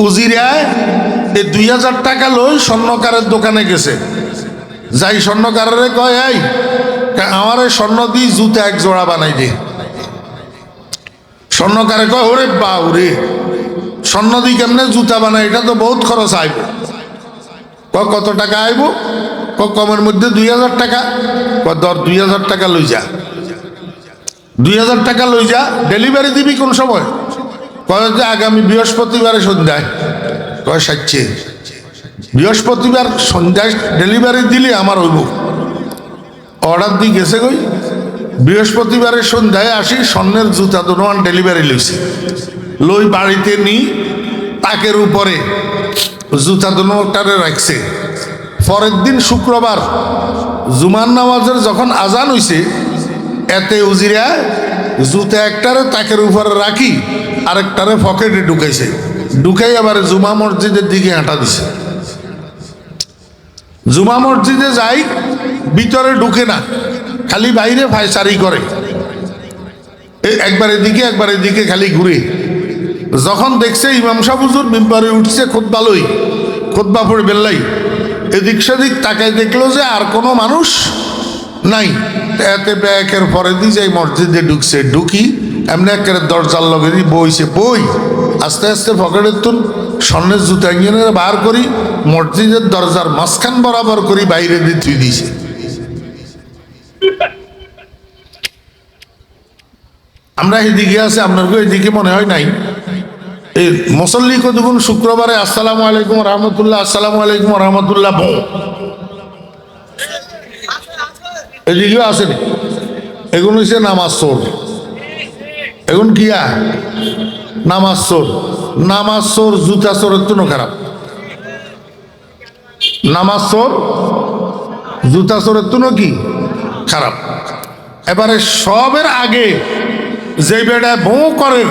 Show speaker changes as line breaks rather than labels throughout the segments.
উজিরায় এই 2000 টাকা লই স্বর্ণকারের দোকানে গেছে, যাই স্বর্ণকারে কয় এই আমার স্বর্ণ দিয়ে জুতা এক জোড়া বানাই দে। স্বর্ণকারে কয় ওরে বাউরে স্বর্ণ দিয়ে কেমনে জুতা বানাই, এটা তো বহুত খরচ আইব। কত টাকা আইব? কমের মধ্যে 2000 টাকা। ধর 2000 টাকা লই যা, 2000 টাকা লই যা। ডেলিভারি দিবি কোন সময়? কয় যে আগামী বৃহস্পতিবারে সন্ধ্যায়। কয় সাচ্ছে বৃহস্পতিবার সন্ধ্যায় ডেলিভারি দিলে আমার হইব। অর্ডার দিয়ে গেছে কই বৃহস্পতিবারের সন্ধ্যায় আসি, স্বর্ণের জুতা দোনোয়ান ডেলিভারি লইছে। লই বাড়িতে নি তাকের উপরে জুতা দোনোটারে রাখছে। পরের দিন শুক্রবার জুমার নামাজের যখন আজান হইছে, এতে উজিরা জুতা একটারে তাকের উপরে রাখি আরেকটারে পকেটে ঢুকাইছে। ঢুকাই আবার জুমা মসজিদের দিকে হাঁটা দিছে। জুমা মসজিদে যাই, ভিতরে ঢুকে না, খালি বাইরে ফায়সারি করে, একবার এদিকে খালি ঘুরে। যখন দেখছে ইমাম সাহেব হুজুর মিম্বারে উঠছে খুতবা পড়ে বেল্লাই, এদিক সেদিক তাকায় দেখলো যে আর কোনো মানুষ নাই। এতে ব্যাকের পরে দিয়ে যাই মসজিদে ঢুকছে। ঢুকি এমনি একের দরজার লগে বইছে, বই আস্তে আস্তে পকেটের তুন স্বর্ণের জুতা ইঞ্জিনের বার করি, মসজিদের দরজার মাঝখান বরাবর করি বাইরে দিয়ে তুই দিয়েছে। আমরা এদিকে আছে, আপনার এদিকে মনে হয় নাই। এই মুসল্লি কতক্ষণ শুক্রবারে আসসালামু আলাইকুম রহমতুল্লাহ, আসসালামু আলাইকুম রহমতুল্লাহ বউ এদিকেও আসেনি। এগুলো হচ্ছে নামাজ চোর। এখন কিয়া নামাজ চোর। নামাজ চোর জুতা চোরের তো খারাপ। নামাজ চোর জুতা চোরের তো কি খারাপ। এবারে সবের আগে যে বেড়া বউ করে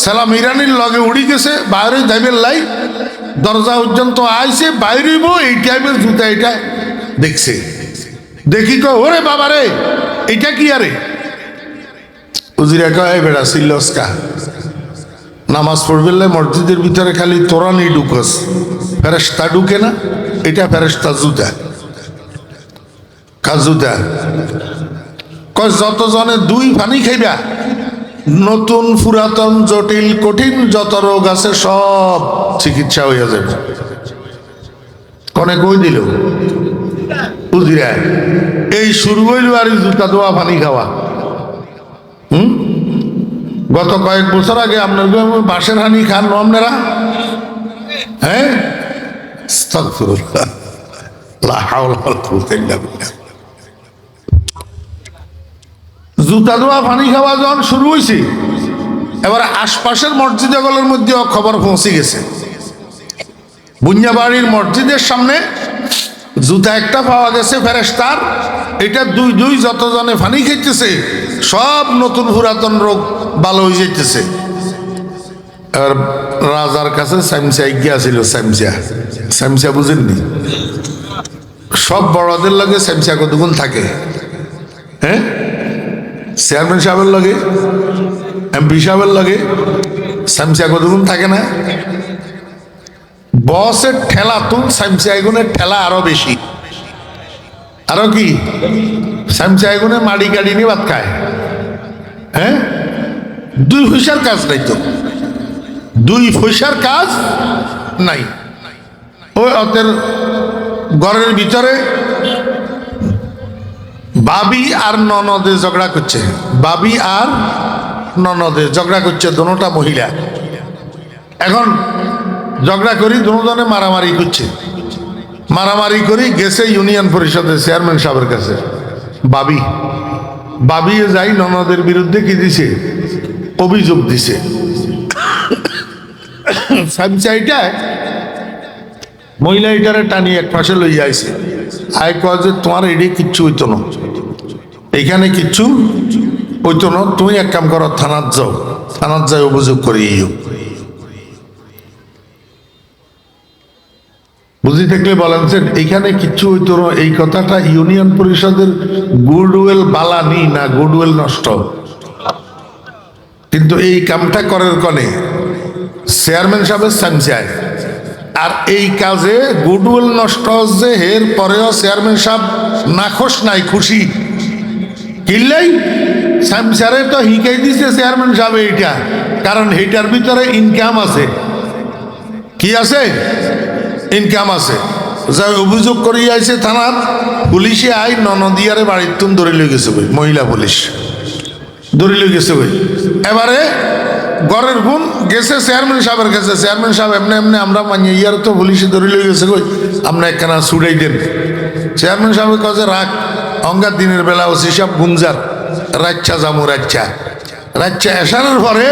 সালাম ইরানির লগে উড়ি গেছে, বাইরে যাইবেন লাই দরজা পর্যন্ত আইছে, বাইরেব এই টাইপের জুতা এটা দেখছে। দেখি কয় ওরে বাবা রে এটা কি আরে? উজিরা কয় বেড়া সিল্লসকা নামাজ পড়বে মসজিদের ভিতরে খালি তোরানি ঢুকস, ফেরেশতা ঢুকে না। এটা ফেরেশতা জুতা, কাজুতা। কয় যত জনে দুই পানি খাইবা, নতুন পুরাতন জটিল কঠিন যত রোগ আছে সব চিকিৎসা হইয়া যাবে। কনে কই দিল উজিরা এই শুরু হইল আর জুতা দোয়া পানি খাওয়া। গত কয়েক বছর আগে আপনার বাঁশের হানি খান আপনারা? হ্যাঁ, জুতা দোয়া পানি খাওয়া যখন শুরু হয়েছে, এবার আশপাশের মসজিদগুলোর মধ্যে খবর পৌঁছে গেছে। বুনিয়াবাড়ির মসজিদের সামনে জুতা একটা পাওয়া গেছে ফেরেশতার। এটা দুই যতজনে পানি খাইতেছে সব নতুন পুরাতন রোগ ভালো হয়ে যাইতেছে। এবার রাজার কাছে সামসা গিয়েছিল। সামসা বুঝেননি? সব বড়দের লাগে সামসা কতক্ষণ থাকে? হ্যাঁ, চেয়ারম্যান সাহেবের লাগে, এমপি সাহেবের লাগে সামসা কতক্ষণ থাকে না? বসের ঠেলা তুন সামসা এগুনের ঠেলা আরো বেশি। আরো কি সামসা এগুনে মাড়ি গাড়ি নিয়ে ভাত খায়। হ্যাঁ, 2 পয়সার কাজ নাই তো, 2 পয়সার কাজ নাই। ওই ওদের ঘরের ভিতরে বাবি আর ননদে ঝগড়া করছে। বাবি আর ননদে ঝগড়া করছে, দোনোটা মহিলা। এখন ঝগড়া করি দুজনে মারামারি করছে। মারামারি করি গেছে ইউনিয়ন পরিষদের চেয়ারম্যান সাহেবের কাছে। বাবি যাই ননদের বিরুদ্ধে কি দিছে? অভিযোগ দিছে। মহিলা এটারে টানি এক পাশে লই আইছে। আয় কয় যে তোমার এটি কিচ্ছু হইতো না, এইখানে কিচ্ছু হইতো না, তুমি এক কাম করো থানাত যাও, থানাত যাই অভিযোগ করি। বুঝি থাকলে বলেন এইখানে কিচ্ছু হইতো না, এই কথাটা ইউনিয়ন পরিষদের গুডউইল বালানি না, গুডউইল নষ্ট। কিন্তু এই কামটা করার কনে চেয়ারম্যান সাহেবের সামসায়। আর এই কাজে গুডউইল নষ্ট হচ্ছে, এর পরেও চেয়ারম্যান সাহেব নাখোশ নাই, খুশি। কিনলেই সামসারে তো হিকাই দিছে চেয়ারম্যান সাহেব এইটা, কারণ এইটার ভিতরে ইনকাম আছে। কি আছে? ইনকাম আছে। যা অভিযোগ করি আইছে থানাত, পুলিশে আই ননদিয়ারে বাড়ির তুন ধরে লই গেছে বই, মহিলা পুলিশ ধরে লই গেছে বই। এবারে ঘরের গুণ গেছে চেয়ারম্যান সাহেবের কাছে, চেয়ারম্যান সাহেব এমনি এমনি আমরা মানিয়ে ইয়ার তো পুলিশে ধরে লই গেছে কই, আমরা একখানা ছুড়াই দেন। চেয়ারম্যান সাহেবের কাছে রাখ, অঙ্গার দিনের বেলা ওসি সব গুঞ্জার রাচ্চা জামু রাচ্চা রাচ্চা এসানোর পরে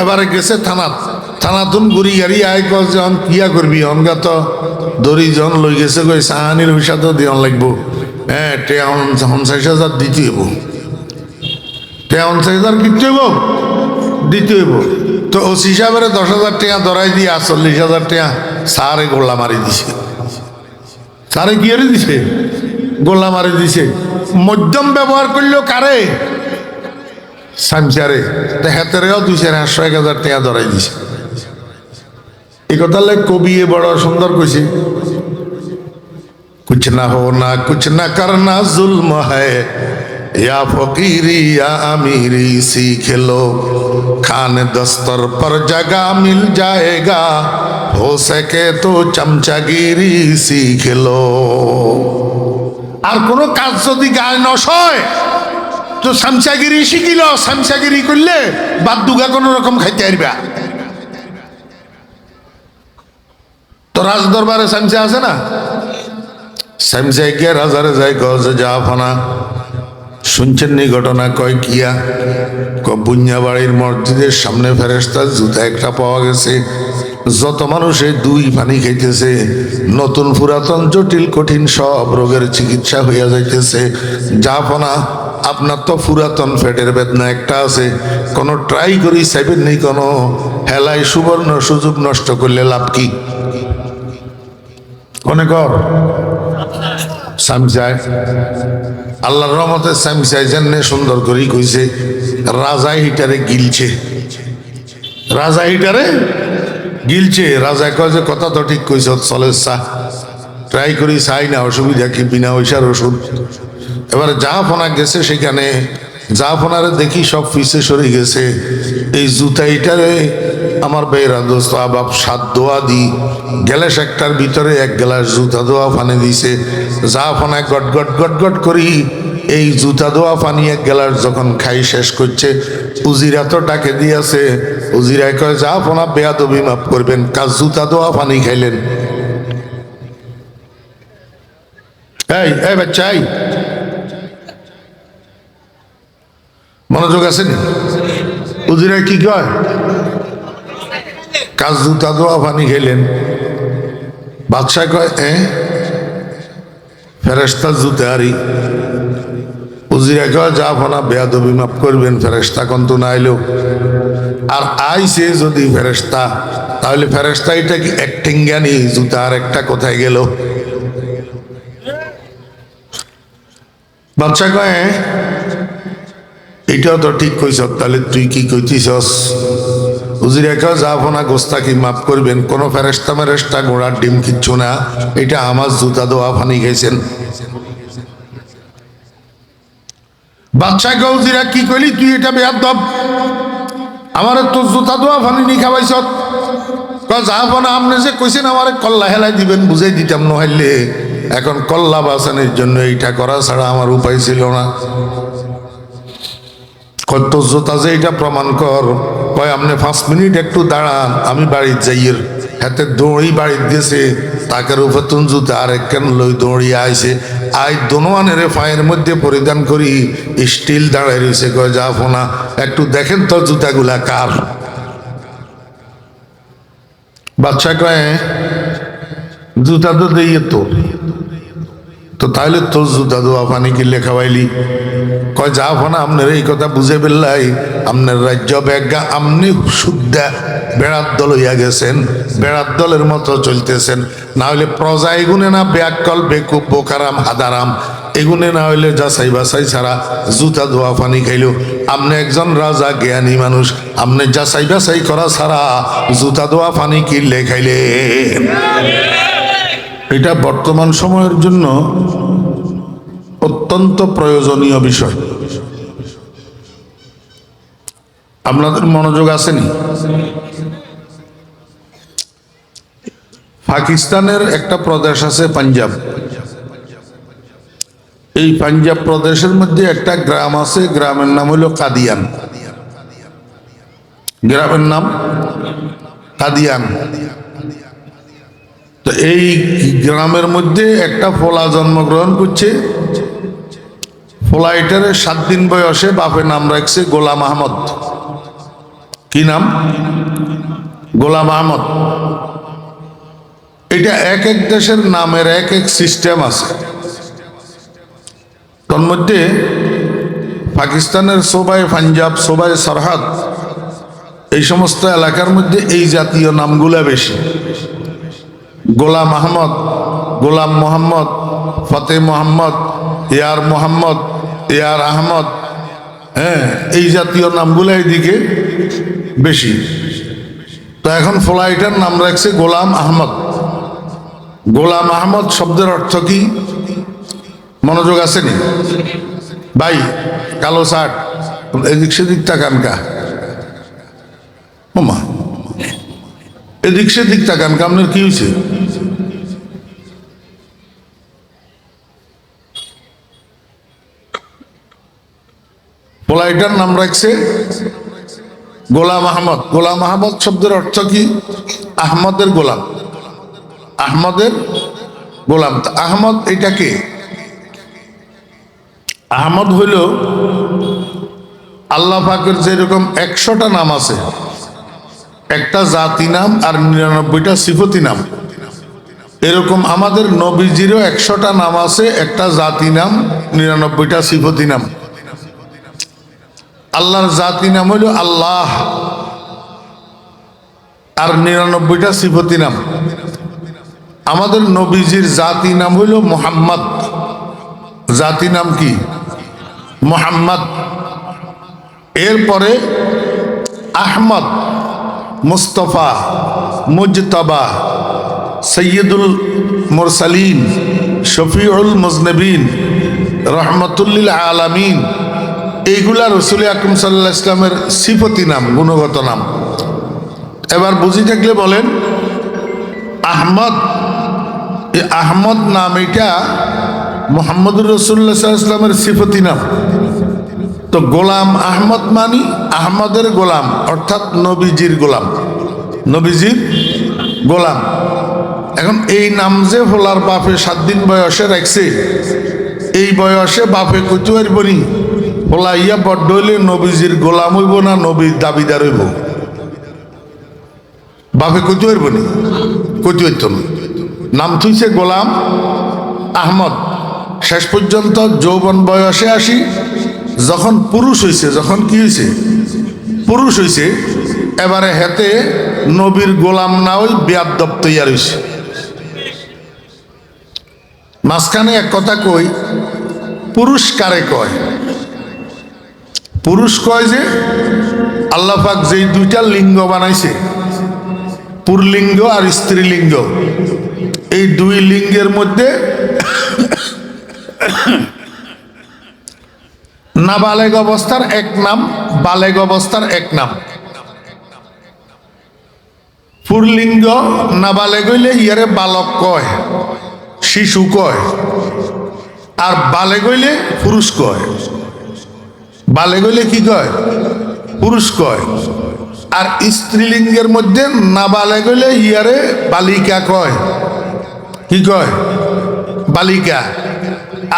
এবারে গেছে থানাত। থানাতুন গুড়ি গাড়ি আয় কন কিয়া করবি, অনগা তো দড়ি জন লই গেছে কই সাহানির পয়সা তো দিয়ন লাগবো। হ্যাঁ, 50,000 দিতে হইব, 50,000 কিনতে হইব, দিতে হইব। তো ওসি সাহেবের 10,000 টাকা ধরাই দিয়ে 40,000 টাকা সারে গোল্লা মারি দিছে। সারে কি হারে দিছে? গোল্লা মারি দিছে। মধ্যম ব্যবহার করলেও কারে? সামসারে। হেতেরেও 2,500-1,000 টাকা ধরাই দিছে। এই কথা কবি বড় সুন্দর কইছে, कुछ ना होना कुछ ना करना जुल्म है, या फकीरी या अमीरी सीख लो, खाने दस्तर पर जगह मिल जाएगा, हो सके तो चमचागिरी सीख लो। আর কোনো কাজ যদি গায়ে নয় তো চামচাগিরি শিখিল, চামচাগিরি করলে বাদ দুগা কোনো রকম খাইতে পারবা। তো রাজ দরবারে চামচা আছে না, চামচাই গিয়ে রাজারে যাই কছে জাহাপনা শুনছেন নি ঘটনা? কয় কিয়া? বুঞ্জা বাড়ির মসজিদের সামনে ফেরেশতার জুতা একটা পাওয়া গেছে। যত মানুষে দুই পানি খাইতেছে, নতুন পুরাতন জটিল কঠিন সব রোগের চিকিৎসা হইয়া যাইতেছে। জাহাপনা আপনার তো পুরাতন পেটের বেদনা একটা আছে, কোনো ট্রাই করি চাইবেন নেই? কোনো হেলাই সুবর্ণ সুযোগ নষ্ট করলে লাভ কি? অনেক সামসায় আল্লাহর রহমতে সামসাই জান্নে সুন্দর করে কইছে, রাজা হিটারে গিলছে, রাজা হিটারে গিলছে। রাজা কয় যে কথা তো ঠিক কইছ, চলে চা ট্রাই করি, চাই না, অসুবিধা কি? বিনা পয়সার ওষুধ। এবারে জাহাপনা গেছে সেখানে, জাহাপনারে দেখি সব পিছে সরে গেছে। এই জুতা এটারে আমার বেয়েরা দোস্ত আবাব 7 দোয়া দি গ্যালাস একটার ভিতরে 1 গ্লাস জুতা দোয়া পানি দিছে। জাহাপনায় গট গট গট গট করি এই জুতা দোয়া পানি 1 গ্লাস যখন খাই শেষ করছে, উজিরা তো ডাকে দিয়েছে। উজিরায় কয় জাহাপনা বেয়াদবি মাফ করবেন, কাজ জুতা দোয়া পানি খাইলেন। এই বাচ্চা, এই মনোযোগ আছে নি? উজিরা কি কয়? কাজ জুতা দোয়া পানি খেলেন। বাদশাহ কয় ফেরেশতা জুতে আরি। উজিরা কয় জাহাপনা বেয়াদবি মাফ করবেন, ফেরেশতা কন্ত না আইলেও। আর আইসে যদি ফেরেশতা, তাহলে ফেরেশতা এটা কি অ্যাক্টিং জ্ঞানী? জুতা আর একটা কোথায় গেল? বাদশাহ কয় এটাও তো ঠিক কইস, তাহলে তুই কি কইতিছস? উজিরা কয় জাহাপনা গোস্তাকি মাফ করবেন, কোন ফেরেশতা মেরেশতা ঘোড়ার ডিম কিচ্ছু না, এটা আমার জুতা দোয়া পানি খাইছেন। বাদশাহ কয় উজিরা কি কইলি তুই? এটা বেয়াদব, আমার তোর জুতা দোয়া পানি নি খাওয়াইছ। কয় জাহাপনা আপনি যে কইছেন আমারে কল্লা হেলাই দিবেন, বুঝাই দিতাম, নহাইলে এখন কল্লা বাঁচানোর জন্য এইটা করা ছাড়া আমার উপায় ছিল না। কত জোতা যে এটা প্রমাণ কর। কয় আপনি 5 মিনিট একটু দাঁড়ান, আমি বাড়ির যাইয়ের। হাতে দৌড়ি বাড়ির গেছে, তাকের উপর তুন জুতা আর একখান লই দৌড়িয়ে আইছে। আই দোনোয়ানের পায়ের মধ্যে পরিধান করি স্টিল দাঁড়াই রয়েছে। কয় জাহাপনা একটু দেখেন তো জুতাগুলা কার? বাদশা কয় জুতা তো দিয়ে তো তাহলে তোর জুতা দোয়া পানি কি লেখাবাইলি? কয় জাহাপনা আপনার এই কথা বুঝে পেলাই, আপনার রাজ্য ব্যাজ্ঞা আমনি শুদ্ধা বেড়ার দল হইয়া গেছেন, বেড়ার দলের মতো চলতেছেন। না হইলে প্রজা এগুনে না ব্যাকল বেকুব বোকারাম হাদারাম এগুনে না হইলে যাচাই বাছাই ছাড়া জুতা ধোয়া পানি খাইলেও আপনি একজন রাজা জ্ঞানী মানুষ, আপনি যাচাই বাছাই করা ছাড়া জুতা ধোয়া পানি কিনলে খাইলে। এটা বর্তমান সময়ের জন্য অত্যন্ত প্রয়োজনীয় বিষয়। আপনাদের মনোযোগ আসেনি? পাকিস্তানের একটা প্রদেশ আছে পাঞ্জাব। এই পাঞ্জাব প্রদেশের মধ্যে একটা গ্রাম আছে, গ্রামের নাম হলো কাদিয়ান। গ্রামের নাম কাদিয়ান। তো এই গ্রামের মধ্যে একটা ফোলা জন্মগ্রহণ করছে। ফোলা এটারে 7 দিন বয়সে বাপের নাম রাখছে গোলাম আহমদ। কি নাম? গোলাম আহমদ। এটা এক এক দেশের নামের এক এক সিস্টেম আছে। তার মধ্যে পাকিস্তানের সোবাই পাঞ্জাব, সোবাই সরহাদ, এই সমস্ত এলাকার মধ্যে এই জাতীয় নামগুলা বেশি। গোলাম আহমদ, গোলাম মোহাম্মদ, ফতে মোহাম্মদ, ইয়ার মোহাম্মদ, ইয়ার আহমদ, হ্যাঁ, এই জাতীয় নামগুলো এইদিকে বেশি। তো এখন ফ্লাইটার নাম রাখছে গোলাম আহমদ। গোলাম আহমদ শব্দের অর্থ কি? মনোযোগ আসেনি ভাই? কালো শার্ট, এদিক সেদিক তাকান কা মামা, এদিক সেদিক তাকান কা, আপনার কি হয়েছে? ফ্লাইটার নাম রাখছে গোলাম আহমদ। গোলাম আহমদ শব্দের অর্থ কি? আহমদের গোলাম। আহমদের গোলাম। আহমদ এটা কে? আহমদ হইল আল্লাহ পাকের যেরকম 100টা নাম আছে, একটা জাতি নাম আর 99টা সিফতি নাম, এরকম আমাদের নবীজিরও 100টা নাম আছে, একটা জাতি নাম, 99টা সিফতি নাম। আল্লাহর জাতি নাম হইল আল্লাহ আর 99টা সিফতি নাম। আমাদের নবীজির জাতি নাম হইল মুহাম্মদ। জাতি নাম কি? মুহাম্মদ। এরপরে আহমদ, মুস্তফা, মুজতবা, সৈয়দুল মুরসালিন, শফিউল মুজনবিন, রহমতুল্লিল আলামিন, এইগুলা রসুল আকরাম সাল্লাল্লাহু আলাইহি ইসলামের সিফতি নাম, গুণগত নাম। এবার বুঝি থাকলে বলেন, আহমদ, এই আহমদ নাম এটা মুহাম্মদুর রাসূলুল্লাহ সাল্লাল্লাহু আলাইহি ইসলামের সিফতি নাম। তো গোলাম আহমদ মানি আহমদের গোলাম, অর্থাৎ নবীজির গোলাম, নবীজির গোলাম। এখন এই নাম যে ফোলার বাপে 7 দিন বয়সে রাখছে, এই বয়সে বাপে কইতে পারবনি ফোলা ইয়া বড্ড হইলে নবীজির গোলাম হইব না নবীর দাবিদার হইব? বাপে কইতে পারবনি, কইতে পারত না। নাম থুইছে গোলাম আহমদ। শেষ পর্যন্ত যৌবন বয়সে আসি, যখন পুরুষ হইছে, যখন কি হইছে? পুরুষ হইছে, এবারে হেতে নবীর গোলাম না ওই বেয়াদব তৈয়ার হইছে। মাঝখানে এক কথা কই, পুরুষ কারে কয়? পুরুষ কয় যে আল্লাহ পাক যেই 2টা লিঙ্গ বানাইছে, পুরলিঙ্গ আর স্ত্রীলিঙ্গ, এই 2 লিঙ্গের মধ্যে নাবালেগ অবস্থার এক নাম, বালেগ অবস্থার এক নাম। পুরলিঙ্গ নাবালেগ হইলে ইয়ারে বালক কয়, শিশু কয়, আর বালেগ হইলে পুরুষ কয়। বালেগ হইলে কি কয়? পুরুষ কয়। আর স্ত্রীলিঙ্গের মধ্যে নাবালেগ হইলে ইয়ারে বালিকা কয়। কি কয়? বালিকা।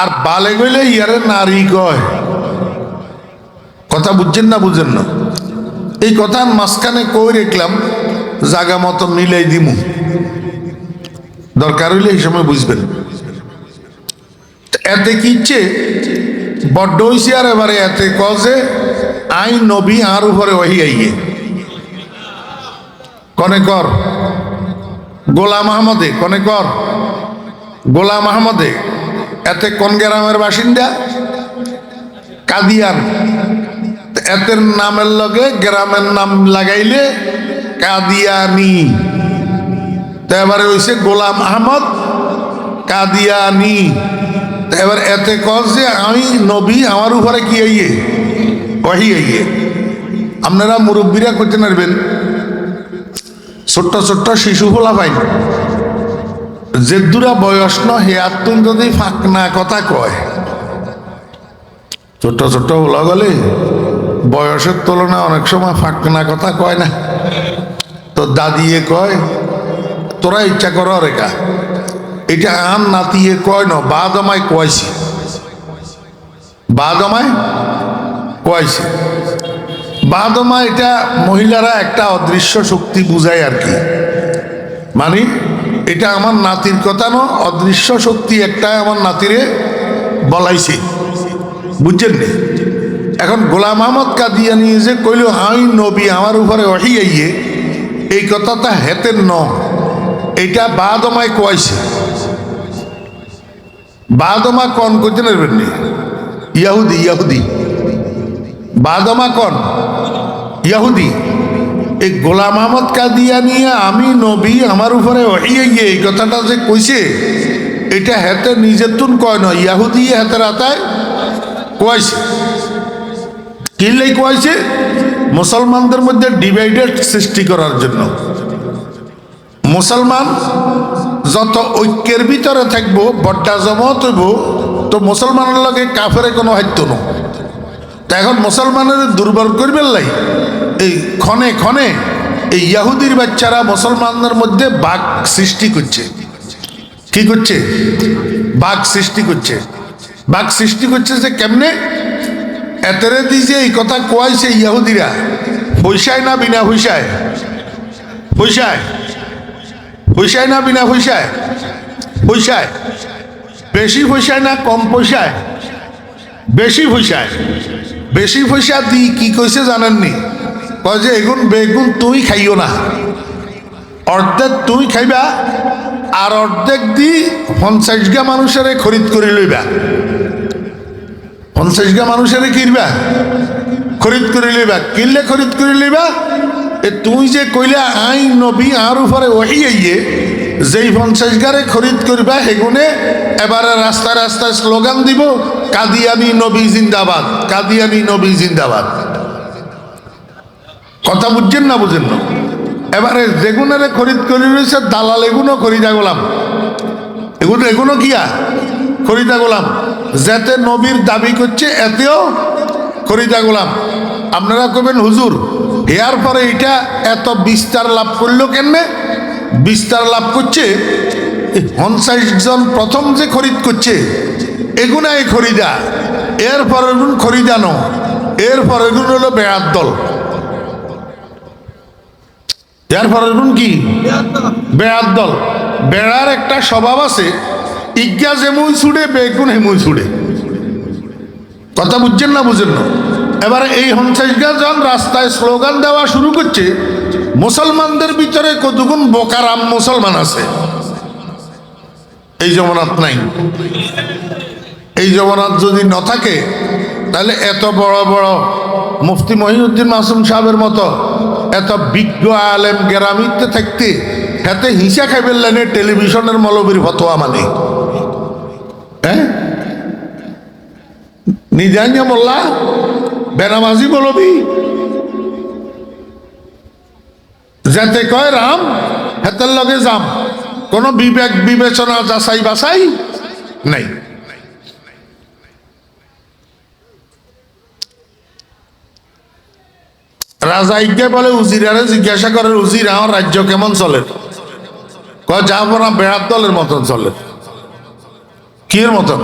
আর বালেগ হইলে ইয়ারে নারী কয়। কথা বুঝছেন না? বুঝেন না? এই কথা মাঝখানে কই রেখলাম, জায়গা মতো মিলাই দিমু, দরকার হইলে এই সময় বুঝবেন। এতে কি ইচ্ছে বড্ড হইছে, আর এবারে এতে কজে আই নবী আর উপরে ওহি আইয়ে। কনে কর গোলাম আহমদে, কনে কর গোলাম আহমদে, এতে কোন গ্রামের বাসিন্দা? কাদিয়ান। এতের নামের লগে গ্রামের নাম লাগাইলে কাদিয়ানি। তো এবারে হইছে গোলাম আহমদ কাদিয়ানি। এবার এতে কস যে আমি নবী, আমার উপরে কি আইয়ে ওহি আইয়ে। আপনারা মুরব্বীরা করতে পারবেন, ছোট্ট ছোট্ট শিশু হলা পাই যে দুরা বয়স ন হে আত্মন যদি ফাঁকনা কথা কয়, ছোট্ট ছোট্ট হলা গলে বয়সের তুলনায় অনেক সময় ফাঁকনা কথা কয় না। তো দাদিয়ে কয় তোরা ইচ্ছা কর রেখা, এটা আন নাতিয়ে কয় ন বাদ আমায় কয়েছে, বাদ আমায় কয়েছে। বাদমা এটা মহিলারা একটা অদৃশ্য শক্তি বুঝায় আর কি, মানে এটা আমার নাতির কথা ন, অদৃশ্য শক্তি একটা আমার নাতিরে বলাইছে, বুঝছেন নি? এখন গোলাম আহমদ কাদিয়ানি যে কইল আমি নবী, আমার উপরে ওহি আইয়ে, এই কথাটা হেতের ন, এটা বাদমায় কয়েছে। বাদমা কন করতে নেবেন নি? ইয়াহুদি, ইয়াহুদি বাদমা কন ইয়াহুদি। এই গোলাম আহমদ কাদিয়ানি আমি নবী, আমার উপরে ওহি আইয়ে, এই কথাটা যে কইছে এটা হেতে নিজের তুন কয় ন, ইয়াহুদি হেতের আতায় কয়েছে। কিনলেই কয়েছে মুসলমানদের মধ্যে ডিভাইডেড সৃষ্টি করার জন্য। মুসলমান যত ঐক্যের ভিতরে থাকবো, বড্ডা জমত হইব, তো মুসলমানের লগে কাফের কোনো হাইত্য ন। তো এখন মুসলমানের দুর্বল করবেন লাই এই ক্ষণে ক্ষণে এই ইয়াহুদির বাচ্চারা মুসলমানদের মধ্যে বাঘ সৃষ্টি করছে। কি করছে? বাঘ সৃষ্টি করছে। বাঘ সৃষ্টি করছে যে কেমনে? এতেরে দিছে এই কথা কোয়াইছে ইয়াহুদিরা, পয়সায় না বিনা পয়সায়? পয়সায়, পয়সায় না বিনা পয়সায়? পয়সায়। বেশি পয়সায় না কম পয়সায়? বেশি পয়সায়। বেশি পয়সা দি কি কইছে জানেননি? কয় যে এগুন বেগুন তুই খাইও না, অর্ধেক তুই খাইবা, আর অর্ধেক দি 50 গা মানুষের খরিদ করে লইবা। 50 গা মানুষের কিনবা, খরিদ করে লইবা। কিনলে খরিদ করে লইবা। এ তুই যে কইলা আই নবী, আর উপরে ওহি আইয়ে, যেই 50 গারে খরিদ করবা হেগুনে এবারে রাস্তায় রাস্তায় স্লোগান দিব, কাদিয়ানি নবী জিন্দাবাদ, কাদিয়ানি নবী জিন্দাবাদ। কথা বুঝছেন না বুঝেন না? এবারে যেগুনের খরিদ করে রয়েছে দালাল, এগুলো খরিদা গোলাম, এগুলো এগুলো কিয়া খরিদা গোলাম। যাতে নবীর দাবি করছে এতেও খরিদা গোলাম। আপনারা কবেন হুজুর হেয়ার পরে এটা এত বিস্তার লাভ করলো কেমনে? বিস্তার লাভ করছে 50 জন প্রথম যে খরিদ করছে এগুনাই খরিদা, এরপর এগুন খরিদানো, এরপর এগুন হলো বেড়ার দল। এরপর এগুন কি? বেড়ার দল। বেড়ার একটা স্বভাব আছে, ইজ্ঞা যেমন ছুড়ে বেগুন হেমুই ছুড়ে। কথা বুঝছেন না বুঝেন না? এবারে এই 50 জন রাস্তায় স্লোগান দেওয়া শুরু করছে। মুসলমানদের ভিতরে কতগুণ বোকারাম মুসলমান আছে, এই জমানাত নাই। এই জমানাত যদি ন থাকে তাহলে এত বড় বড় মুফতি মহিউদ্দিন মাসুম সাহেবের মতো এত বিজ্ঞ আলেম গেরামিতে থাকতে হাতে হিংসা খাইবেন লাইনে টেলিভিশনের মৌলবীর ফতোয়া মানে, হ্যাঁ নিজানিয়া মোল্লা বেনামাজি মৌলবী যাতে কয় রাম হাতের লগে যাম, কোন বিবেক বিবেচনা যাচাই বাছাই নাই। রাজা ইজ্ঞা বলে উজিরারে জিজ্ঞাসা করে, উজির আমার রাজ্য কেমন চলে? কয় যাবো না, বেড়ার দলের মতন চলে। কির মতন?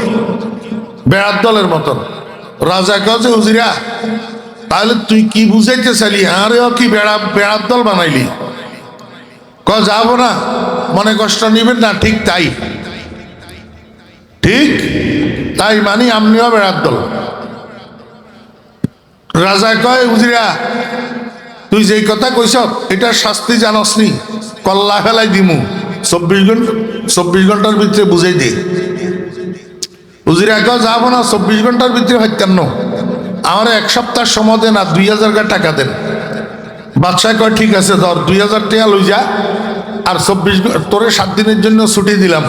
বেড়ার দলের মতন। রাজা কছে উজিরা তাহলে তুই কি বুঝাইতে চাইলি? আরেও কি বেড়ার দল বানাইলি? কয় যাবো না, মনে কষ্ট নিবেন না। ঠিক তাই, ঠিক তাই মানি আমনিও বেড়ার দল। রাজা কয় উজিরা তুই যেই কথা কইস এটার শাস্তি জানস নি, কল্লা ফেলাই দিমু 24 ঘন্টার ভিতরে বুঝাই দে। উজির একাও যাবো না, 24 ঘন্টার ভিতরে হত্যান্ন আমার 1 সপ্তাহ সময় দেন আর 2000 টাকা দেন। বাদশাহ কয় ঠিক আছে ধর 2000 টাকা লই যা, আর 24 তোরে 7 দিনের জন্য ছুটি দিলাম,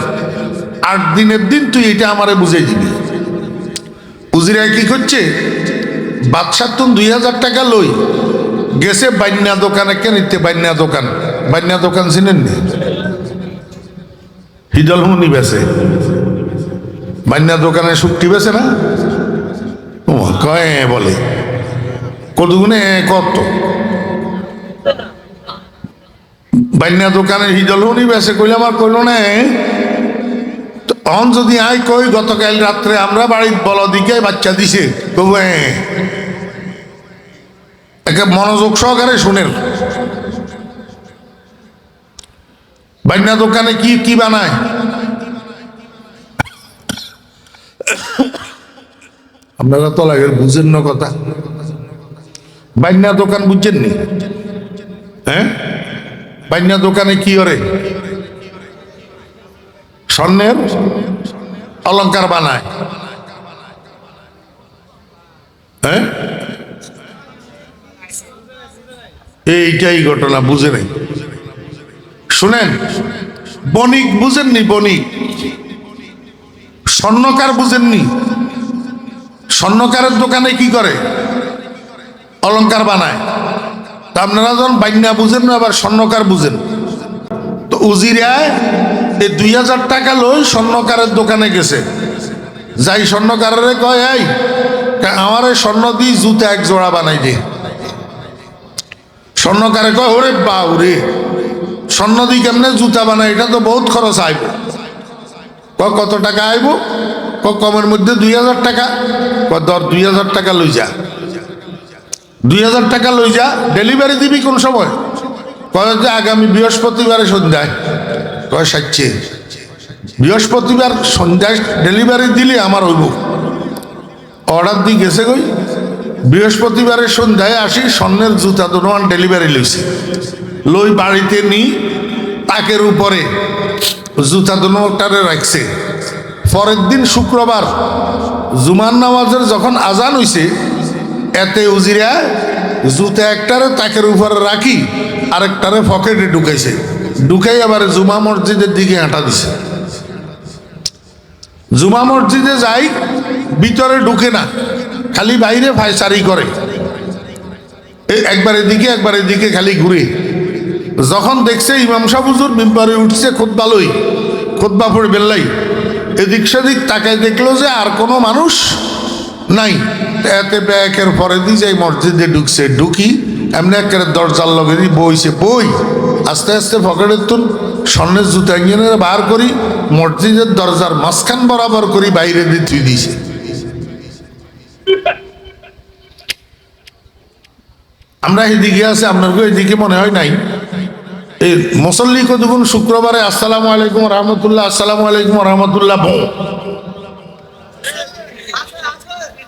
8 দিনের দিন তুই এটা আমারে বুঝাই দিবি। উজিরা কি করছে, বাদশাহ তুমি 2000 টাকা লই গেছে বান্যা দোকানে কেনিতে, বান্যা দোকান চিনেন নি? হিদল হুনি বেছে, বান্যা দোকানে শুক্তি বেছে না, কয় বলে কতগুণে কত বান্যা দোকানে হিদল হুনি বেছে, কইলে আমার কইল না তখন যদি আই কই গতকাল রাত্রে আমরা বাড়ির বল দিকে বাচ্চা দিছে, তবু একে মনোযোগ সহকারে শুনেন। বান্যা দোকানে কি কি বানায়, আপনারা তো লাগে বুঝেন না কথা। বান্যা দোকান বুঝছেন নি? হ্যাঁ, বান্যা দোকানে কি করে, স্বর্ণের অলংকার বানায়। হ্যাঁ, এইটাই ঘটনা, বুঝে নাই। শুনেন, বণিক বুঝেননি? বণিক, স্বর্ণকার বুঝেননি? স্বর্ণকারের দোকানে কি করে, অলংকার বানায়। তা আপনারা যখন বান্যা বুঝেন না, আবার স্বর্ণকার বুঝেন। তো উজিরায় এই 2000 টাকা লই স্বর্ণকারের দোকানে গেছে, যাই স্বর্ণকারের কয় এই আমার স্বর্ণ দিয়ে জুতা 1 জোড়া বানাই দে। স্বর্ণকারে কয় ওরে বাউরে, স্বর্ণ দিয়ে কেমনে জুতা বানায়, এটা তো বহুত খরচ আইব। কত টাকা আইব? কমের মধ্যে 2000 টাকা। ধর 2000 টাকা লই যা, 2000 টাকা লই যা, ডেলিভারি দিবি কোন সময়? কয় যে আগামী বৃহস্পতিবারে সন্ধ্যায়। কয় সাচ্ছে বৃহস্পতিবার সন্ধ্যায় ডেলিভারি দিলে আমার হইব। অর্ডার দিয়ে গেছে কই, বৃহস্পতিবারের সন্ধ্যায় আসি, স্বর্ণের জুতা দোনোয়ান ডেলিভারি লইছে, লই বাড়িতে নি তাকের উপরে জুতা দোনোটারে রাখছে। পরের দিন শুক্রবার জুমার নামাজের যখন আজান হইছে, এতে উজিরা জুতা একটারে তাকের উপরে রাখি আরেকটারে পকেটে ঢুকাইছে, ঢুকাই আবার জুমা মসজিদের দিকে হাঁটা দিছে। জুমা মসজিদে যাই, ভিতরে ঢুকে না, খালি বাইরে ফায়সারি করে, একবার এদিকে খালি ঘুরে। যখন দেখছে ইমাম সাহেব হুজুর মিম্বারে উঠছে খুতবা পড়ে বেল্লাই, এদিক সেদিক তাকায় দেখলো যে আর কোনো মানুষ নাই। এতে ব্যাকের পরে দিয়ে যাই মসজিদে ঢুকছে, ঢুকি এমনি একের দরজার লগে বইছে, বই আস্তে আস্তে পকেটের তুন স্বর্ণের জুতা ইঞ্জিনের বার করি, মসজিদের দরজার মাঝখান বরাবর করি বাইরে দিয়ে তুই দিয়েছে। আমরা এদিকে আছে, আপনার এদিকে মনে হয় নাই। এই মুসল্লি কতক্ষণ শুক্রবারে আসসালামু আলাইকুম রহমতুল্লাহ, আসসালামু আলাইকুম রহমতুল্লাহ,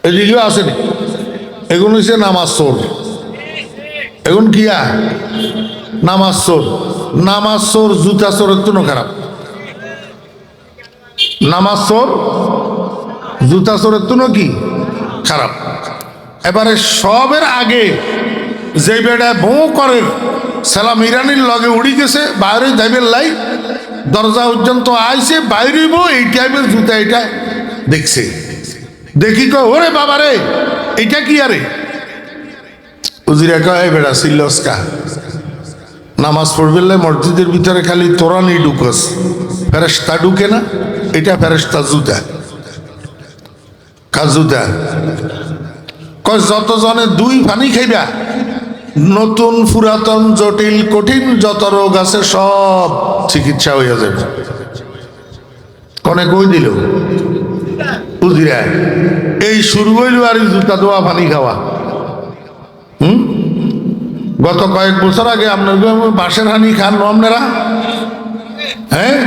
এদিকেও আসেনি। এগুলো হচ্ছে নামাজ চোর। এখন কিয়া নামাজ চোর, নামাজ চোর জুতা চোরের তুনো খারাপ। নামাজ চোর জুতা চোরের তুনো কি খারাপ। এবারে সবের আগে যে বেড়া বউ করে সালাম ইরানির লগে উড়ি গেছে, বাইরে যাইবেন লাই, দরজা পর্যন্ত আইছে, বাইরেব এই টাইপের জুতা এটা দেখছে, দেখি কয় ওরে বাবারে এটা কি আরে। উজিরা কয় বেড়া সিল্লসকা নামাজ পড়বে মসজিদের ভিতরে খালি তোরানি ঢুকস, ফেরেশতা ঢুকে না, এটা ফেরেশতা জুতা জুতা। কয় যতজনে 2 পানি খাইবা, নতুন পুরাতন জটিল কঠিন যত রোগ আছে সব চিকিৎসা হইয়া যাবে। কনে কই দিল উজিরা, এই শুরু হইল আর জুতা দোয়া পানি খাওয়া। গত কয়েক বছর আগে আপনার বাঁশের হানি খান আপনারা, হ্যাঁ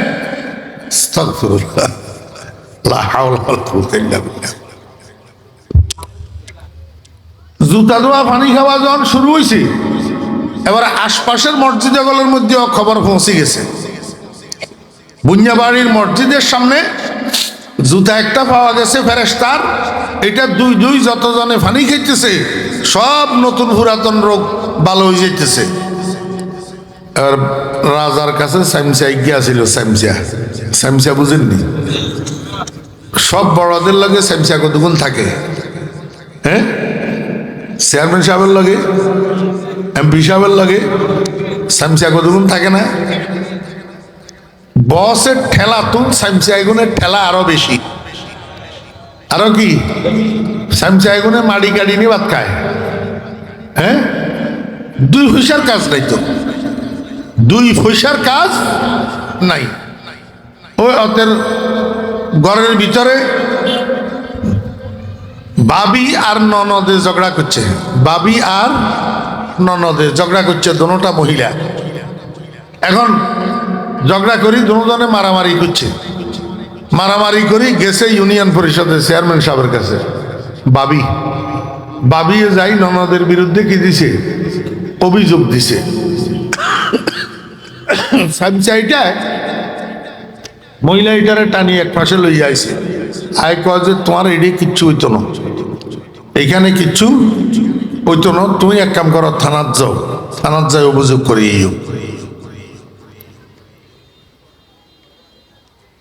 জুতা দোয়া পানি খাওয়া যখন শুরু হয়েছে, এবার আশপাশের মসজিদগুলোর মধ্যেও খবর পৌঁছে গেছে। বুনিয়াবাড়ির মসজিদের সামনে জুতা একটা পাওয়া গেছে ফেরেশতার, এটা দুই দুই যতজনে পানি খাইতেছে সব নতুন পুরাতন রোগ ভালো হয়ে যাইতেছে। আর রাজার কাছে সামসা গিয়াছিল, সামসা বুঝেননি? সব বড়দের লাগে সামসা কতক্ষণ থাকে? হ্যাঁ, চেয়ারম্যান সাহেবের লাগে, এমপি সাহেবের লাগে সামসা কতক্ষণ থাকে না? বসের ঠেলা তুন সামসা এগুনের ঠেলা আরো বেশি। আরো কি সামসা এগুনে মাড়ি গাড়ি নিয়ে ভাত খায়। হ্যাঁ, দুই পয়সার কাজ নাই তো, দুই পয়সার কাজ নাই। ওই ওদের ঘরের ভিতরে বাবি আর ননদে ঝগড়া করছে, বাবি আর ননদে ঝগড়া করছে, দোনোটা মহিলা। এখন ঝগড়া করি দুজনে মারামারি করছে, মারামারি করি গেছে ইউনিয়ন পরিষদের চেয়ারম্যান সাহেবের কাছে। বাবি যাই ননদের বিরুদ্ধে কি দিছে, অভিযোগ দিছে। মহিলা এটারে টানি এক পাশে লইয়া আইছে, আয় কয় যে তোমার এডি কিচ্ছু হইতো না, এইখানে কিচ্ছু হইতো না, তুমি এক কাম করো থানাত যাও, থানাত যাই অভিযোগ করি।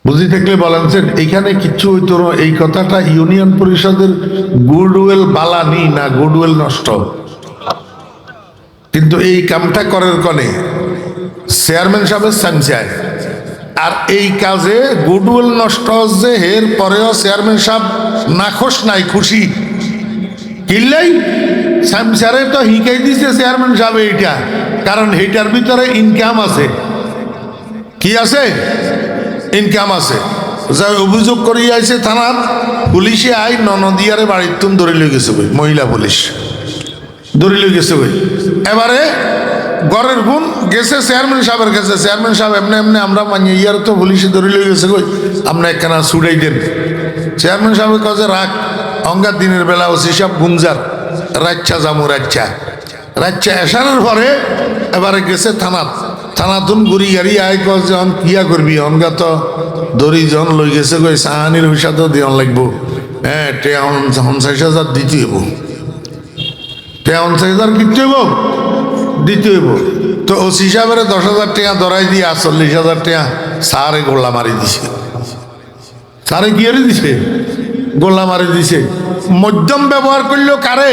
বুঝি থাকলে বলেন এইখানে কিচ্ছু হইতো না, এই কথাটা ইউনিয়ন পরিষদের গুডউইল বালানি না গুডউইল নষ্ট। কিন্তু এই কামটা করার কনে চেয়ারম্যান সাহেবের সামসায়, আর এই কাজে গুডউইল নষ্ট হচ্ছে, এর পরেও চেয়ারম্যান সাহেব নাখোশ নাই, খুশি। কিনলেই সামসারে তো হিকাই দিছে চেয়ারম্যান সাহেব এইটা, কারণ এইটার ভিতরে ইনকাম আছে। কি আছে? ইনকাম আছে। যাই অভিযোগ করি আইছে থানার, পুলিশে আই ননদিয়ারে বাড়ির তুন ধরে লই গেছে, মহিলা পুলিশ ধরে লই গেছে। এবারে ঘরের গুণ গেছে চেয়ারম্যান সাহেবের কাছে, চেয়ারম্যান সাহেব এমনি এমনি আমরা মানিয়ে ইয়ার তো পুলিশে ধরে লই গেছে, কই আপনি একখানা ছুড়াই দেন। চেয়ারম্যান সাহেবের কাছে রাখ, অঙ্গার দিনের বেলা ওসি সাহেব গুঞ্জার রাচ্চা জামু রাচ্চা এসানোর পরে এবারে গেছে থানাতুন গুড়ি গাড়ি আয় কজ যখন কিয়া করবি, অনগা তো দড়ি যখন লই গেছে কই সাহানির পয়সা তো দিয়ন লাগবো। হ্যাঁ, 50,000 দিতে হইব, 50,000 কিনতে হইব, দিতে হইব। তো ওসি সাহেবের 10,000 টাকা ধরাই দিয়ে 40,000 টাকা সারে গোল্লা মারি দিছে। সারে কি হারি দিছে? গোল্লা মারি দিছে। মধ্যম ব্যবহার করলেও কারে?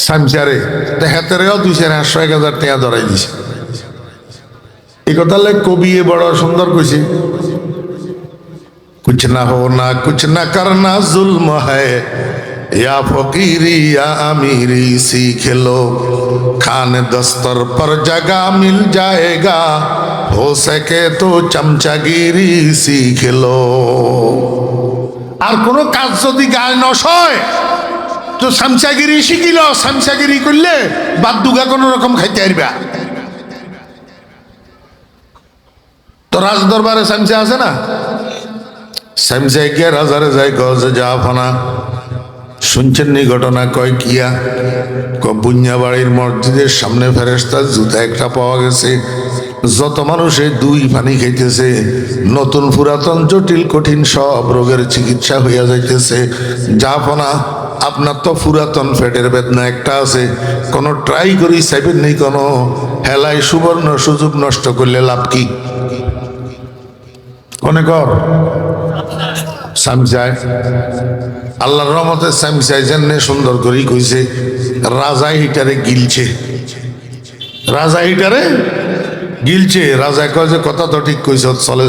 সামসারে। হেতেরেও 2,500,000 টাকা ধরাই দিছে। এই কথা কবি বড় সুন্দর কইছে, কুছ না হো না কুছ না করনা জুলম হ্যায়, या फकीरी या अमीरी सीख लो, खाने दस्तर पर जगह मिल जाएगा, हो सके तो चमचागिरी सीख लो। আর কোন কাজ যদি গায়ে নয় তো চামচাগিরি শিখিল, চামচাগিরি করলে বাদ দুগা কোন রকম খাইতে পারবা। তো রাজ দরবারে চামচা আছে না, চামচা গিয়ে রাজারে যায় গজে যা ফানা শুনছেন নি ঘটনা? কয় কিয়া? বুনিয়াবাড়ির মসজিদের সামনে ফেরেশতার জুতা একটা পাওয়া গেছে, যত মানুষে দুই পানি খাইতেছে, নতুন পুরাতন জটিল কঠিন সব রোগের চিকিৎসা হইয়া যাইতেছে। জাফনা আপনার তো পুরাতন পেটের বেদনা একটা আছে, কোনো ট্রাই করি চাইবেন নেই, কোনো হেলাই সুবর্ণ সুযোগ নষ্ট করলে লাভ কি? অনেক সামসায় আল্লাহর রহমতে সামসায় জেনে সুন্দর করে কইছে, রাজা হিটারে গিলছে, রাজা হিটারে গিলছে। রাজা কয় যে কথা তো ঠিক কইছ, চলে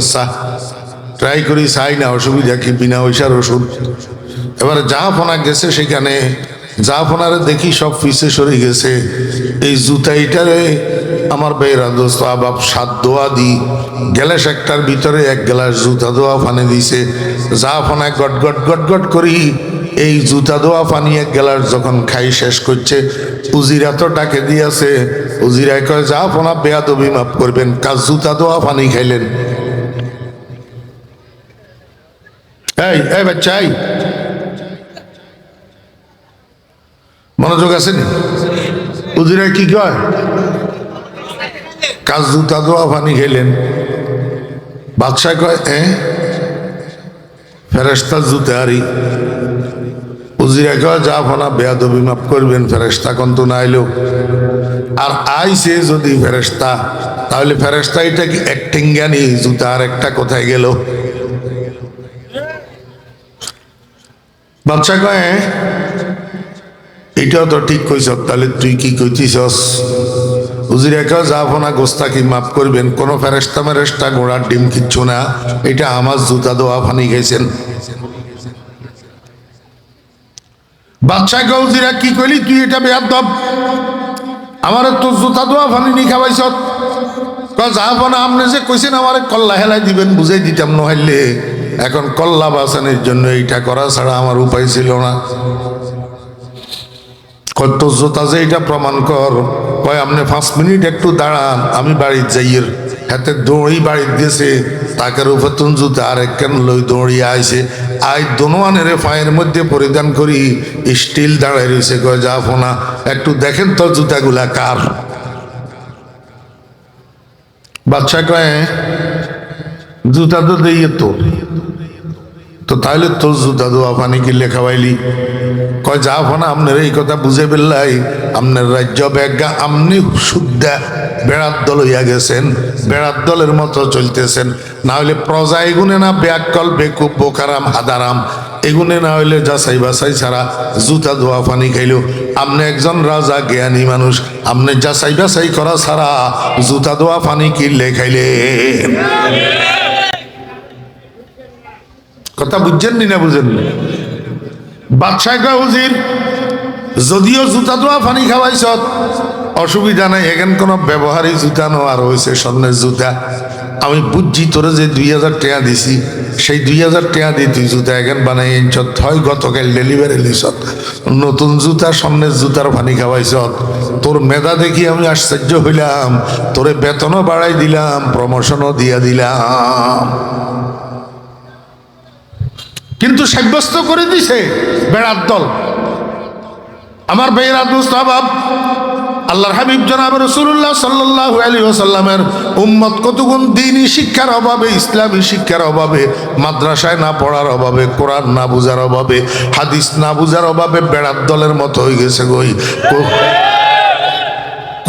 ট্রাই করি, চাই না, অসুবিধা কি? বিনা পয়সার ওষুধ। এবারে জাহাফনা গেছে সেখানে, জাহাফনারে দেখি সব পিছে সরে গেছে। এই জুতা ইটারে আমার বেয়েরা দোস্ত আবাব 7 দোয়া দি গ্যালাস একটার ভিতরে 1 গ্লাস জুতা দোয়া পানি দিছে। জাহাফনায় গট গট গট গট করি এই জুতা দোয়া পানি 1 গ্লাস যখন খাই শেষ করছে, উজিরা তো ডাকে দিয়েছে। উজিরায় কয়, জাহাফনা বেয়াদবি মাফ করবেন, কাজ জুতা দোয়া পানি খাইলেন। এই বাচ্চা, মনোযোগ আছে নি? হুজুরে কি কয় কাজ জুতা দোয়া পানি খেলেন বাদশাহ কয় ফেরেশতা জুতে হারি হুজুরে কয় যা ফোনা বেয়াদবি মাফ করবেন ফেরেশতা কন্ত না আইলেও আর আইসে যদি ফেরেশতা তাহলে ফেরেশতা এটা কি অ্যাক্টিং জ্ঞানী জুতা আর একটা কোথায় গেল বাদশা কয় এটাও তো ঠিক কইছ তাহলে তুই কি কইতিছস হুজুরে কয় যা ফোনা গোস্তাকি মাফ করবেন কোন ফেরেশতা মেরেশতা ঘোড়ার ডিম কিচ্ছু না এটা আমার জুতা দোয়া পানি খাইছেন বাদশাহ গৌজিরা কি কইলি তুই এটা বেয়াদব আমার তো জুতা দোয়া পানি নি খাওয়াইছ যাব না আপনি যে কইছেন আমার কল্লা হেলাই দিবেন বুঝাই দিতাম নহাইলে এখন কল্লা বাঁচানোর জন্য এইটা করা ছাড়া আমার উপায় ছিল না কত জুতা যে এটা প্রমাণ কর কয় আপনি 5 মিনিট একটু দাঁড়ান আমি বাড়ির যাইয়ের হাতে দৌড়ি বাড়ির দিয়েছে তাকের উপর তুন জুতা আর একখান লই দৌড়িয়ে আইছে আই দোনোয়ানের পায়ের মধ্যে পরিধান করি স্টিল দাঁড়াই রয়েছে কয় যা ফোনা একটু দেখেন তো জুতাগুলা কার বাদশা কয় জুতা তো দিয়ে তো তাহলে তোর জুতা দোয়া পানি কি লেখা পাইলি কয় যা ফোনা আপনার এই কথা বুঝে ফেললাই আপনার রাজ্য ব্যাজ্ঞা আপনি শুদ্ধা বেড়ার দল হইয়া গেছেন বেড়ার দলের মতো চলতেছেন না হলে প্রজা এগুনে না ব্যাকল বেকুব বোকারাম হাদারাম এগুনে না হইলে যাচাই বাছাই ছাড়া জুতা দোয়া পানি খাইল আপনি একজন রাজা জ্ঞানী মানুষ আপনি যাচাই বাছাই করা ছাড়া জুতা দোয়া পানি কি লেখাইলেন কথা বুঝছেন না বুঝেন বাদশাহ কয় হুজুর যদিও জুতা দোয়া পানি খাওয়াইছ অসুবিধা নাই এখান কোন ব্যবহারী জুতা নো আর হয়েছে স্বর্ণের জুতা আমি বুঝছি তোরে যে 2000 টাকা দিছি সেই 2000 টাকা দিয়ে তুই জুতা এখান বানাই এনছ হয় গতকাল ডেলিভারি লিস নতুন জুতা স্বর্ণের জুতার পানি খাওয়াইছ তোর মেধা দেখি আমি আশ্চর্য হইলাম তোরে বেতনও বাড়াই দিলাম প্রমোশনও দিয়া দিলাম কিন্তু সাব্যস্ত করে দিছে বেড়ার দল আমার বেড়া দোস্ত আবাব আল্লাহর হাবিব জনাব রাসূলুল্লাহ সাল্লাল্লাহু আলাইহি ওয়াসাল্লামের উম্মত কতগুণ দ্বীনি শিক্ষার অভাবে ইসলামী শিক্ষার অভাবে মাদ্রাসায় না পড়ার অভাবে কোরআন না বুঝার অভাবে হাদিস না বুঝার অভাবে বেড়ার দলের মতো হয়ে গেছে গই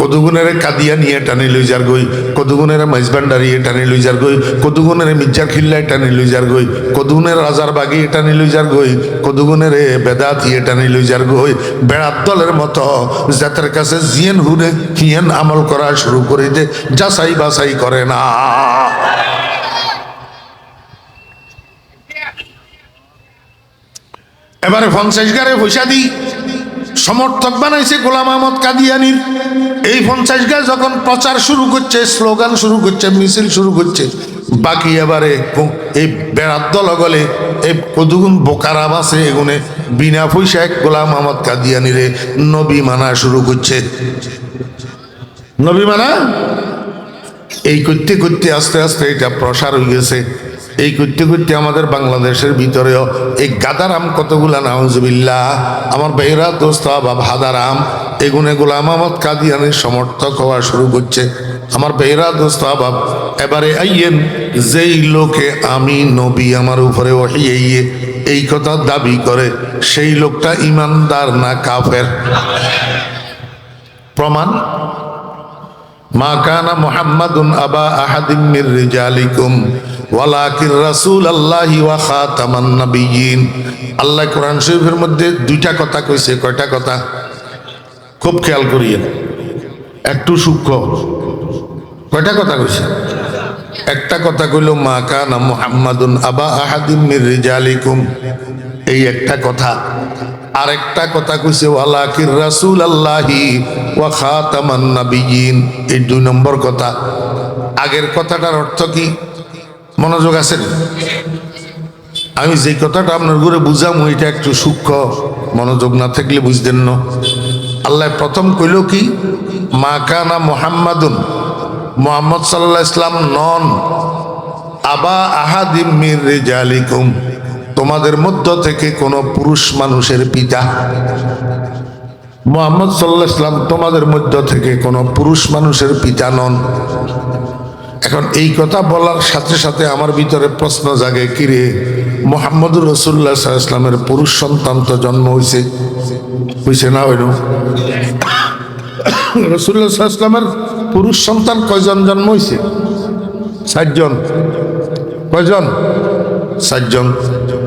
কতগুণের কাদিয়া নিয়ে টানি লই যার গই কতগুণের মাইজবান্ডারি টানি লই যার গই কতগুণের মির্জার খিল্লায় টানি লই যার গই কতগুণের রাজার বাগি টানি লই যার গই কতগুণের বেদাত ইয়ে টানি লই যার গই বেড়ার দলের মতো যাদের কাছে জিয়েন হুনে হিয়েন আমল করা শুরু করে দে যাচাই বাছাই করে না এবারে 50 গারে পয়সা দিই সমর্থক বানাইছে গোলাম আহমদ কাদিয়ানির এই 50 গায়ে যখন প্রচার শুরু করছে স্লোগান শুরু করছে মিছিল শুরু করছে বাকি এবারে এই বেড়ার দল গলে এই কতগুণ বোকারাম আছে এগুনে বিনা পয়সায় গোলাম আহমদ কাদিয়ানিরে নবী মানা শুরু করছে নবী মানা এই করতে করতে আস্তে আস্তে এটা প্রসার হয়ে গেছে এই করতে করতে আমাদের বাংলাদেশের ভিতরেও এই গাদারাম কতগুলা নাউজুবিল্লাহ আমার বেহরা দোস্ত বাব হাদারাম এগুনে গোলাম আহমদ কাদিয়ানির সমর্থক হওয়া শুরু করছে আমার বেহরা দোস্ত বাব এবারে আইয়েন যেই লোকে আমি নবী আমার উপরে ওহিয়ে এই কথা দাবি করে সেই লোকটা ইমানদার না কাফের প্রমাণ মা কানা মুহাম্মাদুন আবা আহাদিম মির রিজালিকুম ওয়ালাকিন রাসূলুল্লাহি ওয়া খাতামান নাবিয়্যিন আল্লাহ কোরআন শরীফের মধ্যে দুইটা কথা কইছে কয়টা কথা খুব খেয়াল করিয়েন একটু সূক্ষ্ম কয়টা কথা কইছে একটা কথা কইল মা কানা মুহাম্মাদুন আবা আহাদিম মির রিজালিকুম এই একটা কথা আরেকটা কথা কইছে ওয়ালাকির রাসূলুল্লাহি ওয়া খাতামান নাবিয়্যিন এই 2 নম্বর কথা আগের কথাটার অর্থ কি মনোযোগ আছে আমি যে কথাটা আপনার ঘরে বুঝামু এটা একটু সূক্ষ্ম মনোযোগ না থাকলে বুঝতেন না আল্লাহ প্রথম কইল কি মা কানা মুহাম্মাদুন মুহাম্মদ সাল্লাল্লাহু আলাইহি সাল্লাম নন আবা আহাদিম মির রিজালিকুম তোমাদের মধ্য থেকে কোন পুরুষ মানুষের পিতা মুহাম্মদ সাল্লাল্লাহু আলাইহি ওয়াসাল্লাম তোমাদের মধ্য থেকে কোনো পুরুষ মানুষের পিতা নন। এখন এই কথা বলার সাথে সাথে আমার ভিতরে প্রশ্ন জাগে, কিরে মুহাম্মদুর রাসূলুল্লাহ সাল্লাল্লাহু আলাইহি ওয়াসাল্লামের পুরুষ সন্তান তো জন্ম হয়েছে, হয়েছে না হইল? রাসূলুল্লাহ সাল্লাল্লাহু আলাইহি ওয়াসাল্লামের পুরুষ সন্তান কয়জন জন্ম হয়েছে? 7 জন। কয়জন? 7 জন।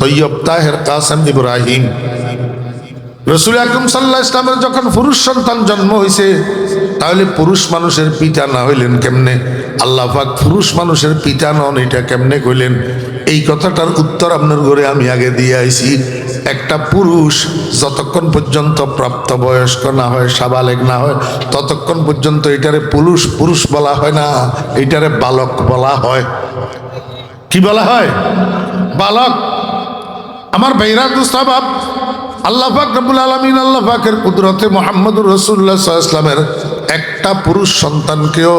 তৈয়ব, তাহের, কাসেম, ইব্রাহিম। রাসূল আকরাম সাল্লাল্লাহু আলাইহি ওয়াসাল্লামের যখন পুরুষ সন্তান জন্ম হয়েছে, তাহলে পুরুষ মানুষের পিতা না হইলেন কেমনে? আল্লাহ পাক পুরুষ মানুষের পিতা নন, এটা কেমনে কইলেন? এই কথাটার উত্তর আপনার ঘরে আমি আগে দিয়ে আইছি। একটা পুরুষ যতক্ষণ পর্যন্ত প্রাপ্তবয়স্ক না হয়, সাবালেগ না হয়, ততক্ষণ পর্যন্ত এটারে পুরুষ পুরুষ বলা হয় না, এটারে বালক বলা হয়। কি বলা হয়? বালক। আমার ভাইরা দুস্তাবাব, আল্লাহ পাক রব্বুল আলামিন আল্লাহ পাকের কুদরতে মুহাম্মদুর রাসূলুল্লাহ সাল্লাল্লাহু আলাইহি ওয়াসাল্লামের একটা পুরুষ সন্তানকেও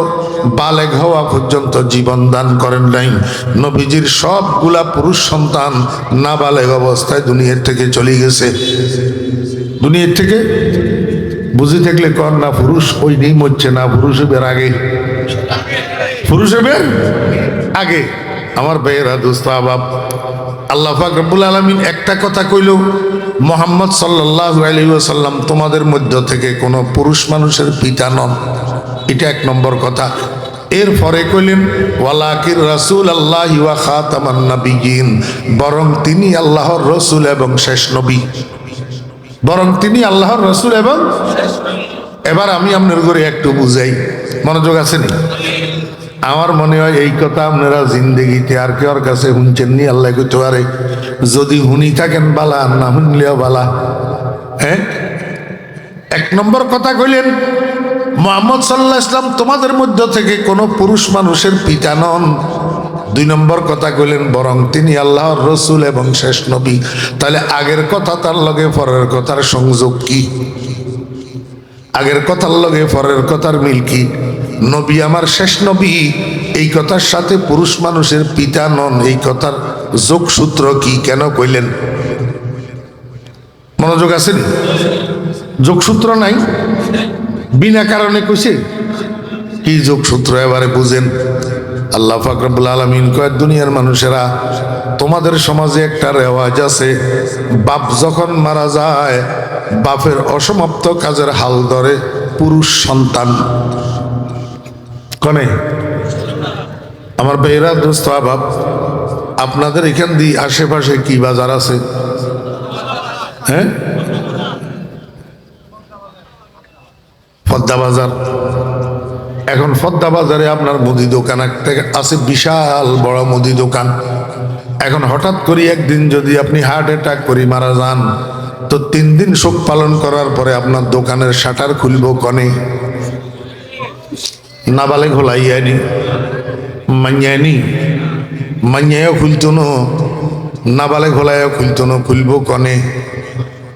বালেগ হওয়া পর্যন্ত জীবন দান করেন নাই। নবীজির সবগুলা পুরুষ সন্তান নাবালেগ অবস্থায় দুনিয়ার থেকে চলে গেছে। দুনিয়ার থেকে বুঝি থাকলে কর না, পুরুষ ওই নেই মরছে না, পুরুষ বের আগে, পুরুষ বের আগে। আমার ভাইয়েরা দোস্তাবাব, আল্লাহ পাক রব্বুল আলামিন একটা কথা কইল, মুহাম্মদ সাল্লাল্লাহু আলাইহি ওয়াসাল্লাম তোমাদের মধ্য থেকে কোনো পুরুষ মানুষের পিতা নন। এটা 1 নম্বর কথা। এরপরে কইলেন ওয়ালাকির রাসূলুল্লাহি ওয়া খাতামান নাবিয়্যিন, বরং তিনি আল্লাহর রাসূল এবং শেষ নবী। বরং তিনি আল্লাহর রাসূল এবং শেষ নবী। এবার আমি আপনার ঘরে একটু বুঝাই, মনোযোগ আছে নি? আমার মনে হয় এই কথা আপনারা জিন্দেগিতে আর কেউর কাছে শুনছেন নি। আল্লাহ কইতে পারে, যদি শুনি থাকেন বালা, না শুনলেও বালা। হ্যাঁ, 1 নম্বর কথা কইলেন মুহাম্মদ সাল্লাল্লাহু আলাইহি ওয়াসাল্লাম তোমাদের মধ্য থেকে কোনো পুরুষ মানুষের পিতা নন। 2 নম্বর কথা কইলেন বরং তিনি আল্লাহর রাসূল এবং শেষ নবী। তাহলে আগের কথা তার লগে পরের কথার সংযোগ কি? আগের কথার লগে পরের কথার মিল কি? নবী আমার শেষ নবী, এই কথার সাথে পুরুষ মানুষের পিতা নন, এই কথার যোগসূত্র কি? কেন কইলেন? মনোযোগ আছে? যোগসূত্র নাই, বিনা কারণে কইছে। কি যোগসূত্র এবারে বুঝেন। আল্লাহ পাক রব্বুল আলামিন কয়, দুনিয়ার মানুষেরা, তোমাদের সমাজে একটা রেওয়াজ আছে, বাপ যখন মারা যায় বাপের অসমাপ্ত কাজের হাল ধরে পুরুষ সন্তান। কনে আমার ভাইরা দোস্ত আবাব, আপনাদের এখান দিয়ে আশেপাশে কি বাজার আছে? হ্যাঁ, পদ্মা বাজার। এখন পদ্মা বাজারে আপনার মুদি দোকান একটা আছে, বিশাল বড় মুদি দোকান। এখন হঠাৎ করে একদিন যদি আপনি হার্ট অ্যাটাক করে মারা যান, তো 3 দিন শোক পালন করার পরে আপনার দোকানের শাটার খুলব কনে? নাবালেগ হলাইয়ানি, মাইয়ানি, মাইয়াও খুলতো না, নাবালেগ হলাইও খুলতো না, খুলব কনে?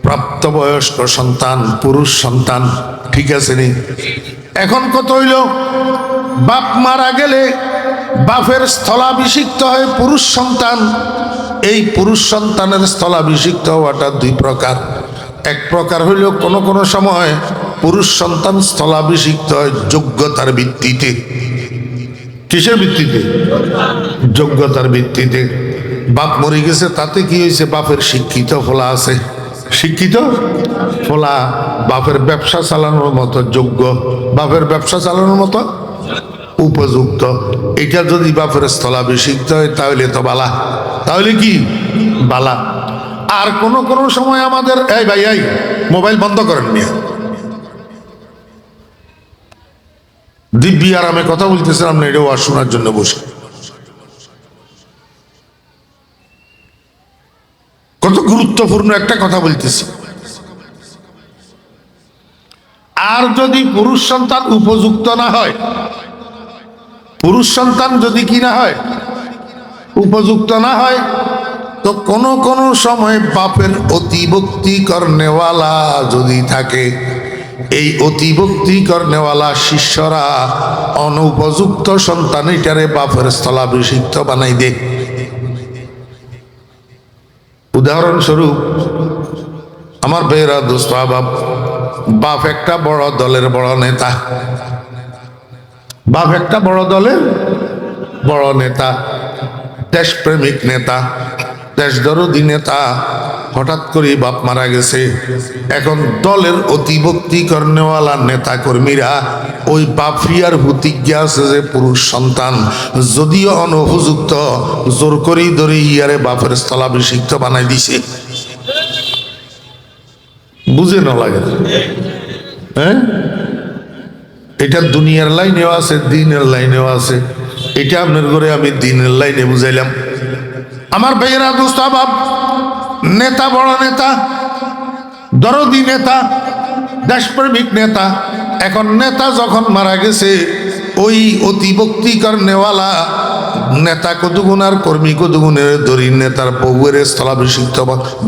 প্রাপ্তবয়স্ক সন্তান, পুরুষ সন্তান। ঠিক আছে নি? এখন কত হইল, বাপ মারা গেলে বাপের স্থলাভিষিক্ত হয় পুরুষ সন্তান। এই পুরুষ সন্তানের স্থলাভিষিক্ত হওয়াটা 2 প্রকার। 1 প্রকার হইল কোনো কোনো সময় পুরুষ সন্তান স্থলাভিষিক্ত হয় যোগ্যতার ভিত্তিতে। কিসের ভিত্তিতে? যোগ্যতার ভিত্তিতে। বাপ মরে গেছে, তাতে কি হয়েছে? বাপের শিক্ষিত ফলা আছে, শিক্ষিত ফলা, বাপের ব্যবসা চালানোর মতো যোগ্য, বাপের ব্যবসা চালানোর মতো উপযুক্ত। এটা যদি বাপের স্থলাভিষিক্ত হয় তাহলে তো বালা, তাহলে কি বালা। আর কোন কোন সময় আমাদের, এই ভাই এই মোবাইল বন্ধ করেন নিয়ে, দিব্যি আরামে কথা বলতেছিলাম না, এটাও আর শোনার জন্য বসে। কত গুরুত্বপূর্ণ একটা কথা বলতেছি। আর যদি পুরুষ সন্তান উপযুক্ত না হয়, পুরুষ সন্তান যদি কি না হয়, উপযুক্ত না হয়, তো কোন কোন সময় বাপের অতিভক্তি করনেওয়ালা যদি থাকে, এই অতিভক্তি করনেওয়ালা শিষ্যরা অনুপযুক্ত সন্তান এটারে বাপের স্থলাভিষিক্ত বানাই দে। উদাহরণস্বরূপ আমার ভাইয়েরা দোস্ত আবাব, বাপ একটা বড় দলের বড় নেতা, বাপ একটা বড় দলের বড় নেতা, দেশপ্রেমিক নেতা, দেশদরদী নেতা। হঠাৎ করে বাপ মারা গেছে। এখন দলের অতিভক্তি কর্নেওয়ালা নেতা কর্মীরা ওই বাপিয়ার প্রতিজ্ঞা আছে যে পুরুষ সন্তান যদিও অনুপযুক্ত, জোর করেই ধরে ইয়ারে বাপের স্থলাভিষিক্ত বানাই দিছে। বুঝে না লাগে? হ্যাঁ, এটা দুনিয়ার লাইনেও আছে, দিনের লাইনেও আছে। এটা আপনার ঘরে আমি দিনের লাইনে বুঝাইলাম। আমার ভাইয়েরা, দোস্ত বাপ, নেতা, বড় নেতা, দরদি নেতা, দেশপ্রেমিক নেতা। এখন নেতা যখন মারা গেছে, ওই অতিভক্তিকর নেওয়ালা নেতা কতগুণার কর্মী কতগুণের দরি নেতার বউয়ের স্থলাভিষিক্ত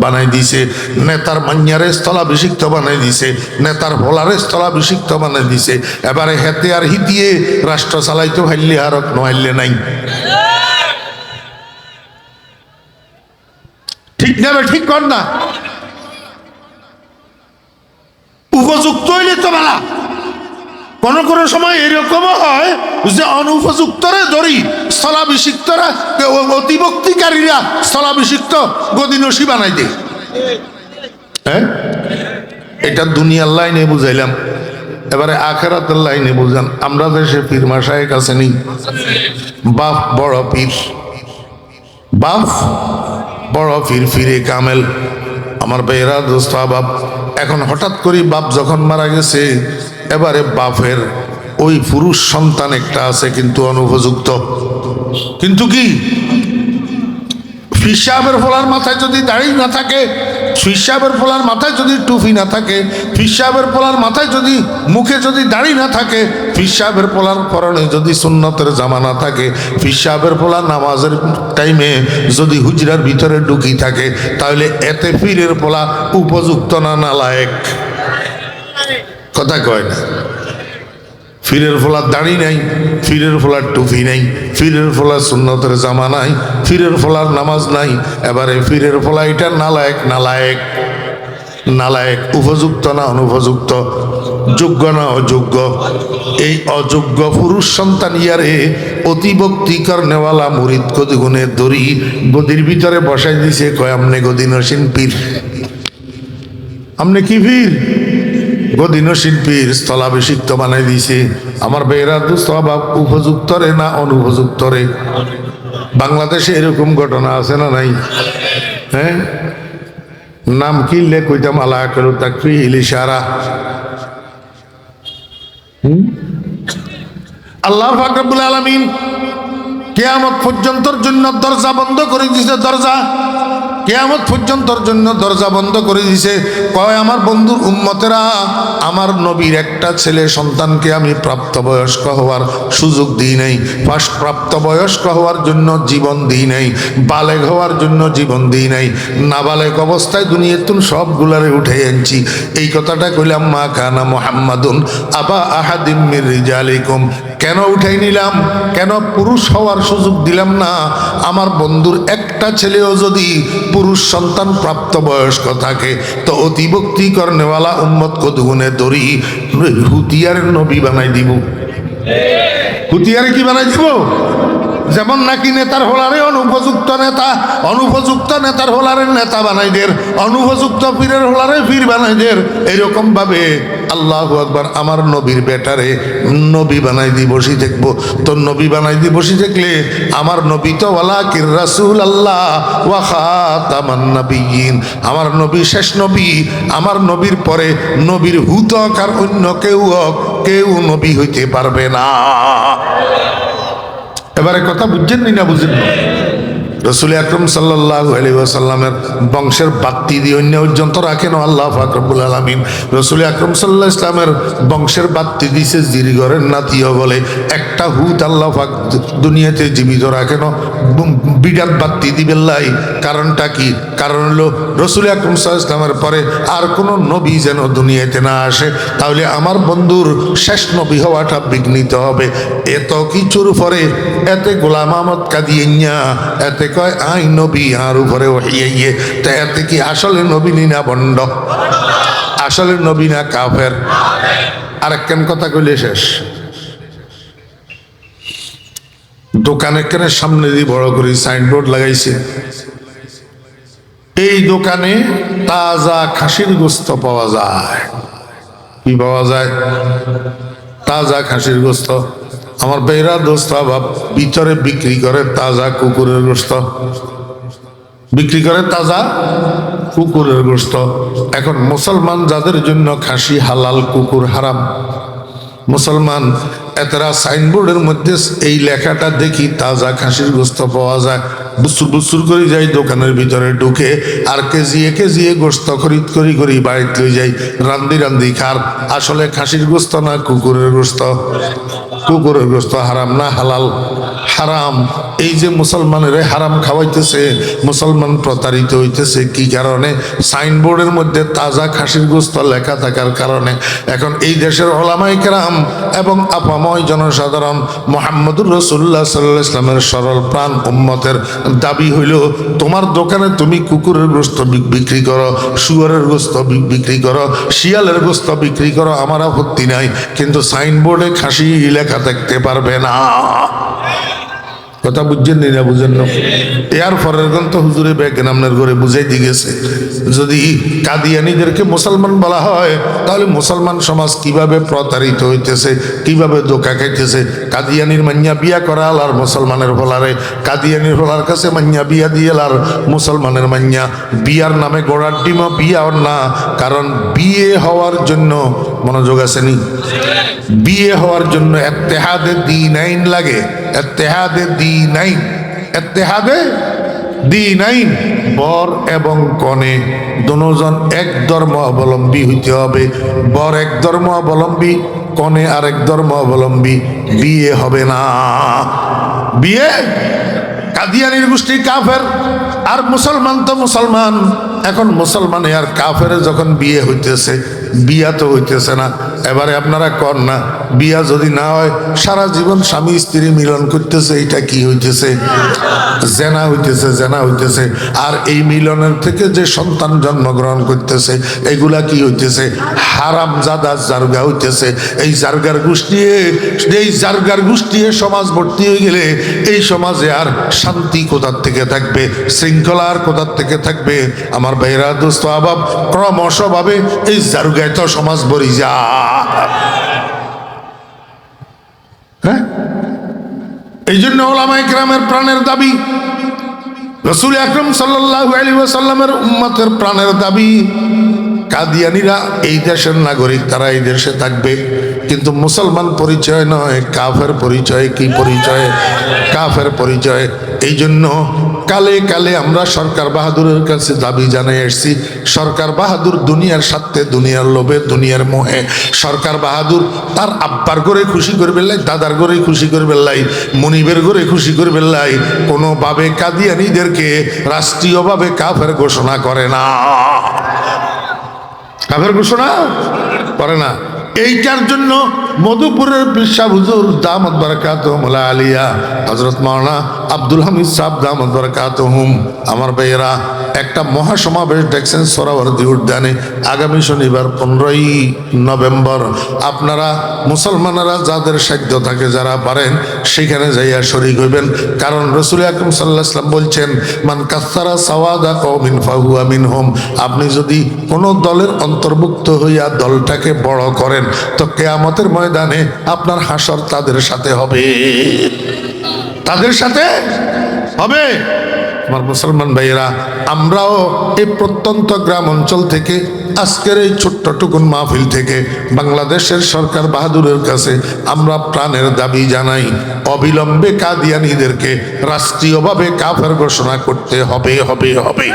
বানাই দিছে, নেতার মান্যারে স্থলাভিষিক্ত বানাই দিছে, নেতার ভোলারে স্থলাভিষিক্ত বানাই দিছে। এবারে হেতে আর হিতিয়ে রাষ্ট্র চালাইতে হাইলে আর নহাইলে নাই। ঠিক নেবে, ঠিক কর না? উপযুক্ত হইলে তো ভালো। কোন কোন সময় এরকমও হয় যে অনুপযুক্তরে ধরি স্থলাভিষিক্তরা, অতিভক্তিকারীরা স্থলাভিষিক্ত গদিনসী বানাই দেয়। হ্যাঁ, এটা দুনিয়ার লাইনে বুঝাইলাম। এবারে আখেরাতের লাইনে বুঝান। আমরা দেশে পীর মাশায়েখ কাছে নেই, বাপ বড় পীর, বাপ বড় পীর, ফিরে কামেল। আমার ভাইয়েরা, দোস্ত বাপ, এখন হঠাৎ করে বাপ যখন মারা গেছে, এবারে বাপের ওই পুরুষ সন্তান একটা আছে কিন্তু অনুপযুক্ত। কিন্তু কি, পীর সাহেবের ফলার মাথায় যদি দাড়ি না থাকে, পীর সাহেবের ফলার মাথায় যদি টুপি না থাকে, পীর সাহেবের ফলার মাথায় যদি মুখে যদি দাড়ি না থাকে, পীর সাহেবের ফলার পরনে যদি সুন্নতের জামা না থাকে, পীর সাহেবের ফলার নামাজের টাইমে যদি হুজরার ভিতরে ঢুকি থাকে, তাহলে এতে পীরের ফলা উপযুক্ত না নালায়েক? কথা কয় না? পীরের ফলার দাড়ি নাই, পীরের ফলার টুপি নাই, পীরের ফলার সুন্নতের জামা নাই, পীরের ফলার নামাজ নাই। এবারে পীরের ফলা এটা নালায়েক, নালায়েক, নালায়েক। উপযুক্ত না অনুপযুক্ত, যোগ্য না অযোগ্য? এই অযোগ্য পুরুষ সন্তান ইয়ারে অতিভক্তিকর নেওয়ালা মুরিদ কতগুণে দড়ি গদির ভিতরে বসাই দিছে। কয় আমনে গদিনসীন পীর, আমনে কি পীর? গদিনসীন পীর, স্থলাভিষিক্ত বানাই দিছে। আমার বেয়েরা দোস্ত বাপ, উপযুক্ত রে না অনুপযুক্ত রে? বাংলাদেশে এরকম ঘটনা আছে না নাই? হ্যাঁ, নাম কিনলে কইতাম আলা করো তাকফি ইলিশারা। আল্লাহ পাক রব্বুল আলামিন কিয়ামত পর্যন্তর জন্য দরজা বন্ধ করে দিয়েছে। দরজা কিয়ামত পর্যন্তর জন্য দরজা বন্ধ করে দিয়েছে। কয় আমার বন্ধুর উম্মতেরা, আমার নবীর একটা ছেলে সন্তানকে আমি প্রাপ্তবয়স্ক হওয়ার সুযোগ দিই নাই, ফার্স্ট প্রাপ্তবয়স্ক হওয়ার জন্য জীবন দিই নাই, বালেগ হওয়ার জন্য জীবন দিই নাই, নাবালেগ অবস্থায় দুনিয়াতুন সবগুলারে উঠে আনছি। এই কথাটা কইলাম, মা কানা মুহাম্মাদুন আবা আহাদিম মির রিজালিকুম। কেন উঠাই নিলাম? কেন পুরুষ হওয়ার সুযোগ দিলাম না? আমার বন্ধুর একটা ছেলেও যদি পুরুষ সন্তান প্রাপ্তবয়স্ক থাকে, তো অতিভক্তিকর নেওয়ালা উম্মত কতগুণে দড়ি হুতিয়ারের নবী বানাই দিব। হুতিয়ারে কি বানাই দিব? যেমন নাকি নেতার হোলারে অনুপযুক্ত নেতা, অনুপযুক্ত নেতার হোলারে নেতা বানাই দের, অনুপযুক্ত পীরের হোলারে পীর বানাই দের। এরকম ভাবে আল্লাহু আকবার, আমার নবীর বেটারে নবী বানাই দি বসি দেখবো। তো নবী বানাই দি বসি দেখলে আমার নবী তো ওয়ালাকির রাসূল আল্লাহ ওয়া খাতামান নাবিয়্যিন, আমার নবী শেষ নবী। আমার নবীর পরে নবীর হুত আর অন্য কেউ নবী হইতে পারবে না। এবারে কথা বুঝছেন না বুঝেন না? রসুল আকরম সাল্লাল্লাহু আলাইহি ওয়াসাল্লামের বংশের বাত্তি দিয়ে অন্য পর্যন্ত রাখেন আল্লাহ পাক রব্বুল আলামিন। রসুল আকরম সাল্লাল্লাহু আলাইহি ওয়াসাল্লামের বংশের বাত্তি দিছে জিরিগরের নাতিও বলে। একটা হুত আল্লাহ পাক দুনিয়াতে জীবিত রাখেন, বিরাট বাত্তি দিবেন লাই। কারণটা কি? কারণ হলো রসুল আকরম সাল্লাল্লাহু আলাইহি ওয়াসাল্লামের পরে আর কোনো নবী যেন দুনিয়াতে না আসে, তাহলে আমার বন্ধুর শেষ নবী হওয়াটা বিঘ্নিত হবে। এত কিছুর পরে এতে গোলাম আহমদ কাদিয়ান্না এতে কয় আই নবী আর উপরে ওহিয়ে, তা এতে কি আসলে নবী না বন্ড? আসলে নবী না কাফের? আর কেন কথা কইলে শেষ। দোকানে কেনে সামনে দিয়ে বড় করে সাইনবোর্ড লাগাইছে, এই দোকানে তাজা খাসির গোস্ত পাওয়া যায়। কি পাওয়া যায়? তাজা খাসির গোস্ত। আমার বেরা দোস্ত বাপ ভিতরে বিক্রি করে তাজা কুকুরের গোস্ত, বিক্রি করে তাজা কুকুরের গোস্ত। এখন মুসলমান যাদের জন্য খাসি হালাল, কুকুর হারাম, মুসলমান এতরা সাইনবোর্ডের মধ্যে এই লেখাটা দেখি তাজা খাসির গোস্ত পাওয়া যায়, বুসুর বুসুর করে যাই দোকানের ভিতরে ঢুকে আর কেজিয়ে গোস্ত খরিদ করি বাড়িতে লই যাই, রান্দি রান্দি খার। আসলে খাসির গোস্ত না কুকুরের গোস্ত? কুকুরের গোস্ত। হারাম না হালাল? হারাম। এই যে মুসলমানের হারাম খাওয়াইতেছে, মুসলমান প্রতারিত হইতেছে কি কারণে? সাইনবোর্ডের মধ্যে তাজা খাসির গোস্ত লেখা থাকার কারণে। এখন এই দেশের ওলামায়ে কেরাম এবং আপাময় জনসাধারণ মুহাম্মদুর রাসূলুল্লাহ সাল্লাল্লাহু আলাইহি ওয়াসাল্লামের সরল প্রাণ উম্মতের দাবি হইল, তোমার দোকানে তুমি কুকুরের গোস্ত বিক্রি করো, শুয়োরের গোস্ত বিক্রি করো, শিয়ালের গোস্ত বিক্রি করো, আমার আপত্তি নাই, কিন্তু সাইনবোর্ডে খাসি লেখা থাকতে পারবে না। কথা বুঝছেন না? বুঝেন না? এর পরের গ্রন্থ হুজুরে বেগেন আপনার ঘরে বুঝাই দিয়ে গেছে। যদি কাদিয়ানীদেরকে মুসলমান বলা হয়, তাহলে মুসলমান সমাজ কিভাবে প্রতারিত হইতেছে, কিভাবে ধোঁকা খাইতেছে। কাদিয়ানির মান্যা বিয়া করাল আর মুসলমানের ফলারে, কাদিয়ানির ফলার কাছে মান্যা বিয়া দিয়েল আর মুসলমানের মান্যা। বিয়ার নামে গোড়ার ডিমা বিয়ার না, কারণ বিয়ে হওয়ার জন্য, মনোযোগ আসেনি, বিয়ে হওয়ার জন্য ইত্তেহাদে দ্বীনাইন লাগে। ইত্তেহাদে দ্বীনাইন, ইত্তেহাদে দ্বীনাইন। বর এবং কনে দুজন এক ধর্ম অবলম্বী হইতে হবে। বর এক ধর্ম অবলম্বী, কনে আরেক ধর্ম অবলম্বী, বিয়ে হবে না। বিয়ে কাদিয়ানির গোষ্ঠী কাফের, আর মুসলমান তো মুসলমান। এখন মুসলমানে আর কাফের যখন বিয়ে হইতেছে, বিয়া তো হইতেছে না। এবারে আপনারা কর না, বিয়া যদি না হয়, সারা জীবন স্বামী স্ত্রী মিলন করতেছে, এটা কি হইতেছে? জেনা হইতেছে, জেনা হইতেছে। আর এই মিলনের থেকে যে সন্তান জন্মগ্রহণ করতেছে, এগুলা কি হইতেছে? হারাম জাদা জারগা হইতেছে। এই জারগার গোষ্ঠী, এই জারগার গোষ্ঠী সমাজ ভর্তি হয়ে গেলে এই সমাজে আর শান্তি কোথার থেকে থাকবে? শৃঙ্খলা আর কোথার থেকে থাকবে? আমার ভাইরা দোস্ত আবাব, ক্রমশভাবে এই জারগায় তো সমাজ ভরি যা। হ্যাঁ, এই জন্য ওলামায়ে কেরামের প্রাণের দাবি, রাসূল আকরাম সাল্লাল্লাহু আলাইহি ওয়াসাল্লামের উম্মতের প্রাণের দাবি, কাদিয়ানীরা এই দেশের নাগরিক, তারা এই দেশে থাকবে, কিন্তু মুসলমান পরিচয় নয়, কাফের পরিচয়। কি পরিচয়? কাফের পরিচয়। এই জন্য কালে কালে আমরা সরকার বাহাদুরের কাছে দাবি জানাই এসেছি। সরকার বাহাদুর দুনিয়ার স্বার্থে, দুনিয়ার লোভে, দুনিয়ার মোহে, সরকার বাহাদুর তার আব্বার করে খুশি করবে লাই, দাদার করে খুশি করবে লাই, মনিবের করে খুশি করবে লাই, কোনোভাবে কাদিয়ানীদেরকে রাষ্ট্রীয়ভাবে কাফের ঘোষণা করে না। কাফের ঘোষণা করে না। এইটার জন্য মধুপুরের পিসা হুজুর দামত বারাকাতুহুম আলিয়া হযরত মাওলানা আব্দুল হামিদ সাহেব দামত বারাকাতুহুম, আমার ভাইয়েরা একটা মহাসমাবেশ দেখছেন সোহরাওয়ার্দী উদ্যানে আগামী শনিবার 15ই নভেম্বর। আপনারা মুসলমানেরা যাদের সাধ্য থাকে, যারা পারেন, সেখানে যাইয়া শরীক হইবেন। কারণ রাসূল আকরাম সাল্লাল্লাহু আলাইহি ওয়াসাল্লাম বলছেন, মান কাসসারা সাওয়াদা কওমিন ফাহুয়া মিনহুম। আপনি যদি কোনো দলের অন্তর্ভুক্ত হইয়া দলটাকে বড় করেন, তো কিয়ামতের ময়দানে আপনার হাসর তাদের সাথে হবে, তাদের সাথে হবে। আমার মুসলমান ভাইয়েরা, আমরাও এই প্রত্যন্ত গ্রাম অঞ্চল থেকে, আজকের এই ছোট্ট টুকুন মাহফিল থেকে বাংলাদেশের সরকার বাহাদুরের কাছে আমরা প্রাণের দাবি জানাই, অবিলম্বে কাদিয়ানীদেরকে রাষ্ট্রীয়ভাবে কাফের ঘোষণা করতে হবে, হবে, হবে।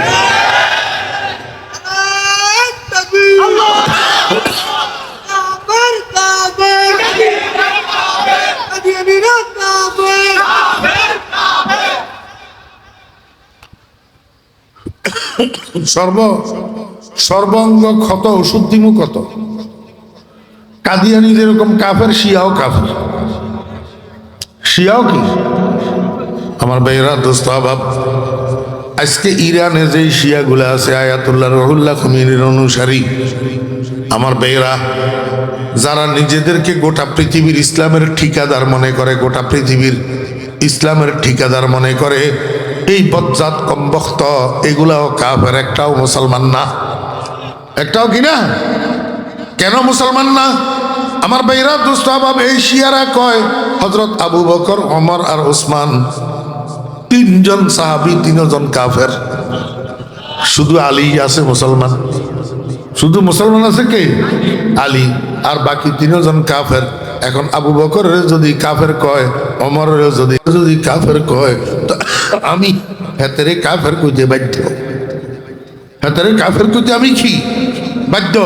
সর্বঙ্গ ক্ষত ওষুধ দিমু কত? কাদিয়ানি যেরকম কাফের, শিয়াও কাফের। শিয়াও কি? আমার ভাইয়েরা দোস্ত আবাব, আজকে ইরানে যেই শিয়াগুলা আছে, আয়াতুল্লাহ রহুল্লাহ খমিনির অনুসারী, আমার ভাইরা, যারা নিজেদেরকে গোটা পৃথিবীর ইসলামের ঠিকাদার মনে করে, গোটা পৃথিবীর ইসলামের ঠিকাদার মনে করে, এই বজ্জাত কমবখ্ত এগুলাও কাফের, একটাও মুসলমান না। একটাও কি না? কেন মুসলমান না? আমার ভাইরা দোস্ত আহবাব, এই শিয়ারা কয় হযরত আবু বকর, ওমর আর ওসমান তিনজন সাহাবী, তিনজন কাফের, শুধু আলী আছে মুসলমান। শুধু মুসলমান আছে কে? আলী, আর বাকি তিনজন কাফের। এখন আবু বকরের যদি কাফের কয়, ওমরের যদি কাফের কয়, তো আমি হেতারে কাফের কইতে বাধ্য। হেতারে কাফের কইতে আমি কি বাধ্য?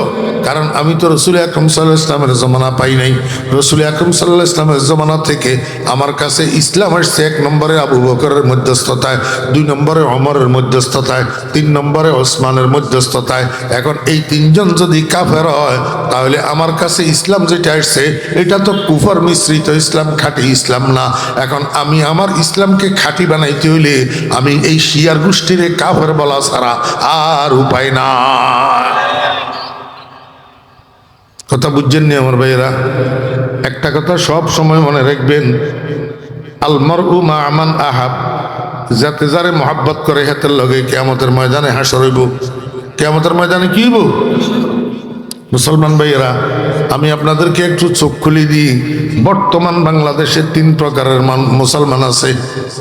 কারণ আমি তো রসুল আকরম সাল্লাল্লাহু আলাইহি ওয়াসাল্লামের জমানা পাই নাই। রসুল আকরম সাল্লাল্লাহু আলাইহি ওয়াসাল্লামের জমানা থেকে আমার কাছে ইসলাম আসছে 1 নম্বরে আবু বকরের মধ্যস্থতায়, 2 নম্বরে ওমরের মধ্যস্থতায়, 3 নম্বরে ওসমানের মধ্যস্থতায়। এখন এই তিনজন যদি কাফের হয়, তাহলে আমার কাছে ইসলাম যেটা আসছে এটা তো কুফর মিশ্রিত ইসলাম, খাঁটি ইসলাম না। এখন আমি আমার ইসলামকে খাঁটি বানাইতে হইলে আমি এই শিয়ার গোষ্ঠীর কাফের বলা ছাড়া আর উপায় না। কথা বুঝছেন নি আমার ভাইয়েরা? একটা কথা সব সময় মনে রাখবেন, আল মারউ মা মান আহাব, যাতে যারে মহাব্বত করে হেতের লগে কিয়ামতের ময়দানে হাসর হইব। কিয়ামতের ময়দানে কি হইব? মুসলমান ভাইয়েরা, আমি আপনাদেরকে একটু চোখ খুলে দিই। বর্তমান বাংলাদেশে 3 প্রকারের মুসলমান আছে।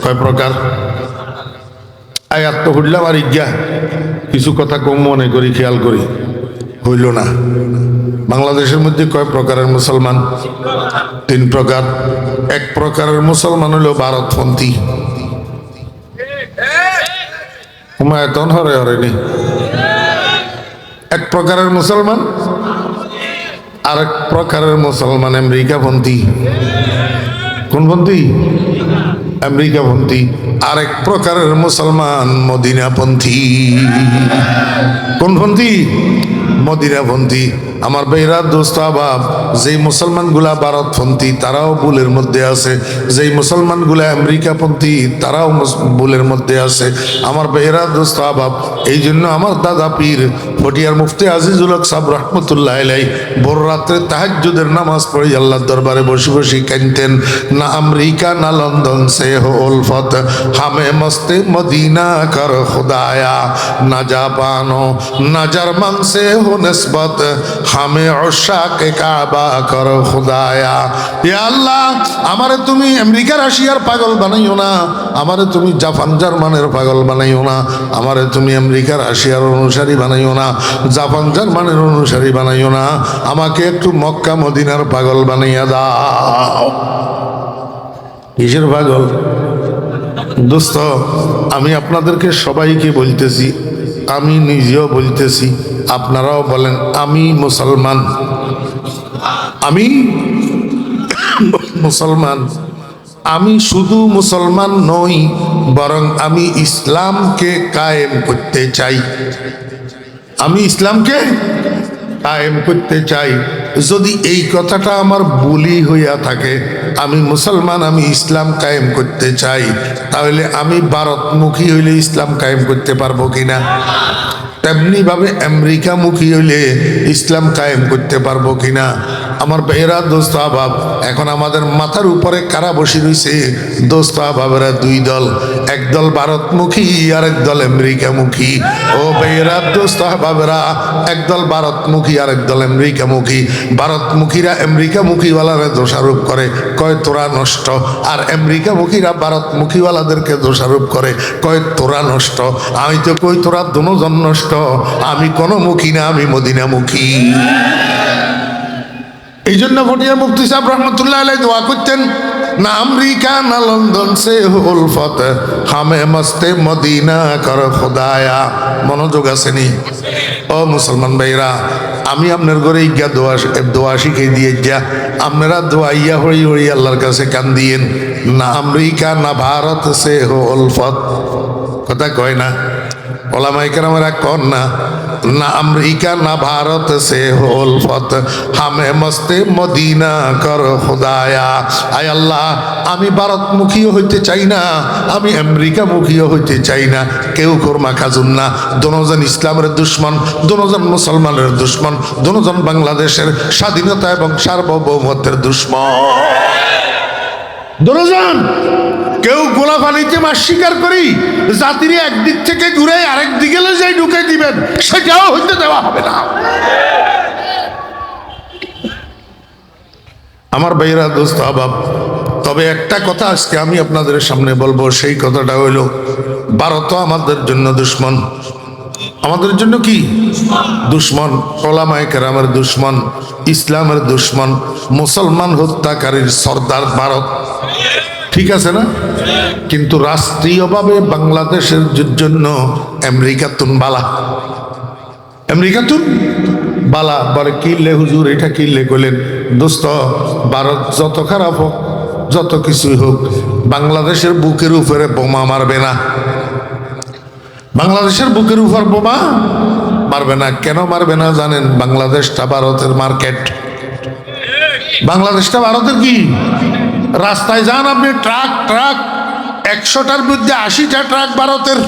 কয় প্রকার? আয়াত তো হইলাম আর ইজ্ঞা কিছু কথা কম মনে করি, খেয়াল করি, হইল না। বাংলাদেশের মধ্যে কয় প্রকারের মুসলমান? 3 প্রকার। 1 প্রকারের মুসলমান হলো ভারতপন্থী। হুমায়তন হরে হরেনি। 1 প্রকারের মুসলমান। আর 1 প্রকারের মুসলমান আমেরিকাপন্থী। কোন পন্থী? আমেরিকাপন্থী। আর 1 প্রকারের মুসলমান মদিনাপন্থী। কোন পন্থী? মদিনাপন্থী। আমার ভাইরা দোস্ত আহবাব, যেই মুসলমানগুলা ভারতপন্থী তারাও ভুলের মধ্যে আছে, যেই মুসলমানগুলা আমেরিকাপন্থী তারাও ভুলের মধ্যে আছে। আমার ভাইরা দোস্ত আহবাব, এই জন্য আমার দাদা পীর ফটিয়ার মুফতি আজিজুল হক সাহেব রহমতুল্লাহ আলাইহি ভোর রাত্রে তাহাজ্জুদের নামাজ পড়ে আল্লাহর দরবারে বসে বসে কাঁদতেন, না আমেরিকা না লন্ডন সে হো উলফত, হামে মস্তে মদিনা কর খুদায়া, না জাপানো না জার্মান সে হো নিসবত, হামে উশাকে কাবা কর খুদায়া। ইয়া আল্লাহ, আমারে তুমি আমেরিকা রাশিয়ার পাগল বানাইও না, আমারে তুমি জাপান জার্মানের পাগল বানাইও না, আমারে তুমি আমেরিকা রাশিয়ার অনুসারী বানাইও না, জাপান জার্মানের অনুসারী বানাইও না, আমাকে একটু মক্কা মদিনার পাগল বানাইয়া দাও। কিসের পাগল? দোস্ত, আমি আপনাদেরকে সবাইকে বলতেছি, আমি নিজেও বলতেছি, আপনারাও বলেন আমি মুসলমান, আমি মুসলমান। আমি শুধু মুসলমান নই, বরং আমি ইসলামকে কায়েম করতে চাই। আমি ইসলামকে কায়েম করতে চাই। যদি এই কথাটা আমার ভুলই হইয়া থাকে, আমি মুসলমান, আমি ইসলাম কায়েম করতে চাই, তাহলে আমি ভারতমুখী হইলে ইসলাম কায়েম করতে পারবো কিনা? তেমনি ভাবে আমেরিকামুখী হইলে ইসলাম কায়েম করতে পারবো কিনা? আমার ভাইয়েরা দোস্ত আহবাব, এখন আমাদের মাথার উপরে কারা বসে রয়েছে? দোস্ত আহবাবেরা 2 দল, এক দল ভারতমুখী আর এক দল আমেরিকামুখী। ও ভাইয়েরা দোস্ত আহবাবেরা, এক দল ভারতমুখী আর এক দল আমেরিকামুখী। ভারতমুখীরা আমেরিকামুখীওয়ালারা দোষারোপ করে, কয় তোরা নষ্ট, আর আমেরিকামুখীরা ভারতমুখীওয়ালাদেরকে দোষারোপ করে, কয় তোরা নষ্ট। আমি তো কই তোরা দুজন নষ্ট, আমি কোনো মুখী না, আমি মদিনামুখী। এই জন্য ফটিয়ার মুফতি সাহেব রহমতুল্লাহ আলাইহি দোয়া করতেন, না আমেরিকা না লন্ডন সে উলফত, হামে মস্তে মদিনা কর খুদায়া। মনোযোগ আসেনি? ও মুসলমান ভাইরা, আমি আপনার ঘরে ইজ্ঞা দোয়া শিখে দিয়ে যা, আপনারা দোয়া ইয়া হরি হরি আল্লাহর কাছে কান দিয়েন, না আমেরিকা না ভারত সে উলফত। কথা কয় না? ওলামায়ে কেরামেরা কোন না, না আমেরিকা না ভারত সে হো উলফত, হামে মস্তে মদিনা কর খুদায়া। আয় আল্লাহ, আমি ভারতমুখীও হইতে চাই না, আমি আমেরিকামুখীও হইতে চাই না, কেউ কোরমা খাজুন না। দোনোজন ইসলামের দুশ্মন, দোনোজন মুসলমানের দুশ্মন, দোনোজন বাংলাদেশের স্বাধীনতা এবং সার্বভৌমত্বের দুশ্মন। দোনোজন কেউ গোলাপানিতে মাছ শিকার করি জাতির একদিক থেকে ঘুরে আরেক দিকে যাই ঢুকে দিবেন, সেটাও হইতে দেওয়া হবে না। আমার ভাইরা, দোস্ত আহবাব, তবে একটা কথা আজকে আমি আপনাদের সামনে বলবো, সেই কথাটা হইল ভারত আমাদের জন্য দুশ্মন। আমাদের জন্য কি দুশ্মন? ওলামায়ে কেরামের দুশ্মন, ইসলামের দুশ্মন, মুসলমান হত্যাকারীর সর্দার ভারত। ঠিক আছে না? কিন্তু রাষ্ট্রীয়ভাবে বাংলাদেশের জন্য আমেরিকাতুন বালা, আমেরিকাতুন বালা। বলে কিনলে হুজুর, এটা কিনলে কইলেন দোস্ত, ভারত যত খারাপ হোক, যত কিছুই হোক, বাংলাদেশের বুকের উপরে বোমা মারবে না। বাংলাদেশের বুকের উপর বোমা মারবে না। কেন মারবে না জানেন? বাংলাদেশটা ভারতের মার্কেট, বাংলাদেশটা ভারতের কি? রাস্তায় যান আপনি, ট্রাক ট্রাক 100টার মধ্যে 80টা ট্রাক ভারতের।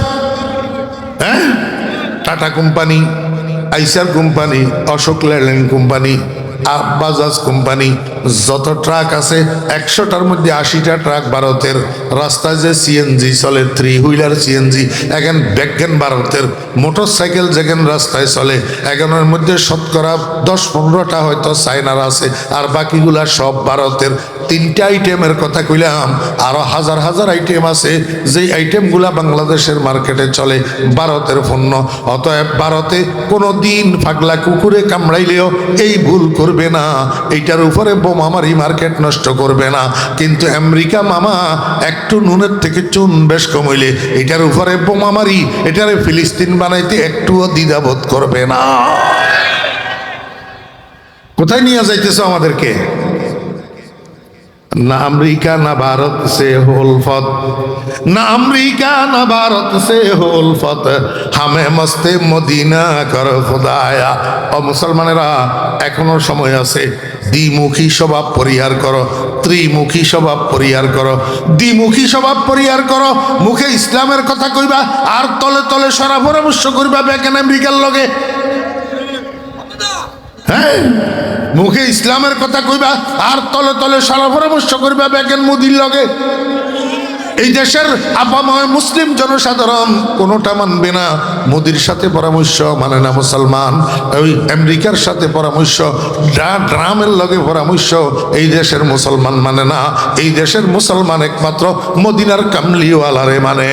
হ্যাঁ, Tata company, Eicher company, Ashok Leyland company, Bajaj company, যত ট্রাক আছে 100টার মধ্যে 80টা ট্রাক ভারতের। রাস্তায় যে সিএনজি চলে, 3 হুইলার সিএনজি, এখন ব্যাগেন ভারতের। মোটর সাইকেল যেখানে রাস্তায় চলে, এখানের মধ্যে শতকরা 10-15টা হয়তো চায়নার আছে, আর বাকিগুলা সব ভারতের। 3টা আইটেমের কথা কইলাম, আরো হাজার হাজার আইটেম আছে, যেই আইটেমগুলা বাংলাদেশের মার্কেটে চলে ভারতের পণ্য। অতএব ভারতে কোনো দিন পাগলা কুকুরে কামড়াইলেও এই ভুল করবে না, এইটার উপরে বোমা মারি মার্কেট নষ্ট করবে না। কিন্তু আমেরিকা মামা একটু নুনের থেকে চুন বেশ কমইলে এটার উপরে বোমা মারি, এটারে ফিলিস্তিন বানাইতে একটুও দ্বিধাবোধ করবে না। কোথায় নিয়ে যাইতেছ আমাদেরকে? না আমেরিকা না ভারত সে উলফত, না আমেরিকা না ভারত সে উলফত, হামে মস্তে মদিনা কর খুদায়া। ও মুসলমানেরা, এখনো সময় আছে। দ্বিমুখী স্বভাব পরিহার করো, ত্রিমুখী স্বভাব পরিহার করো। দ্বিমুখী স্বভাব পরিহার করো, মুখে ইসলামের কথা কইবা আর তলে তলে সরা পরামর্শ করবা বেকেন আমেরিকার লগে। হ্যাঁ, মুখে ইসলামের কথা কইবা আর তলে তলে সারা পরামর্শ করবা বেকেন মোদির লগে। এই দেশের আপাময় মুসলিম জনসাধারণ কোনোটা মানবে না। মোদির সাথে পরামর্শ মানে না মুসলমান, ওই আমেরিকার সাথে পরামর্শ, ড্রামের লগে পরামর্শ এই দেশের মুসলমান মানে না। এই দেশের মুসলমান একমাত্র মদিনার কামলিওয়ালারে মানে।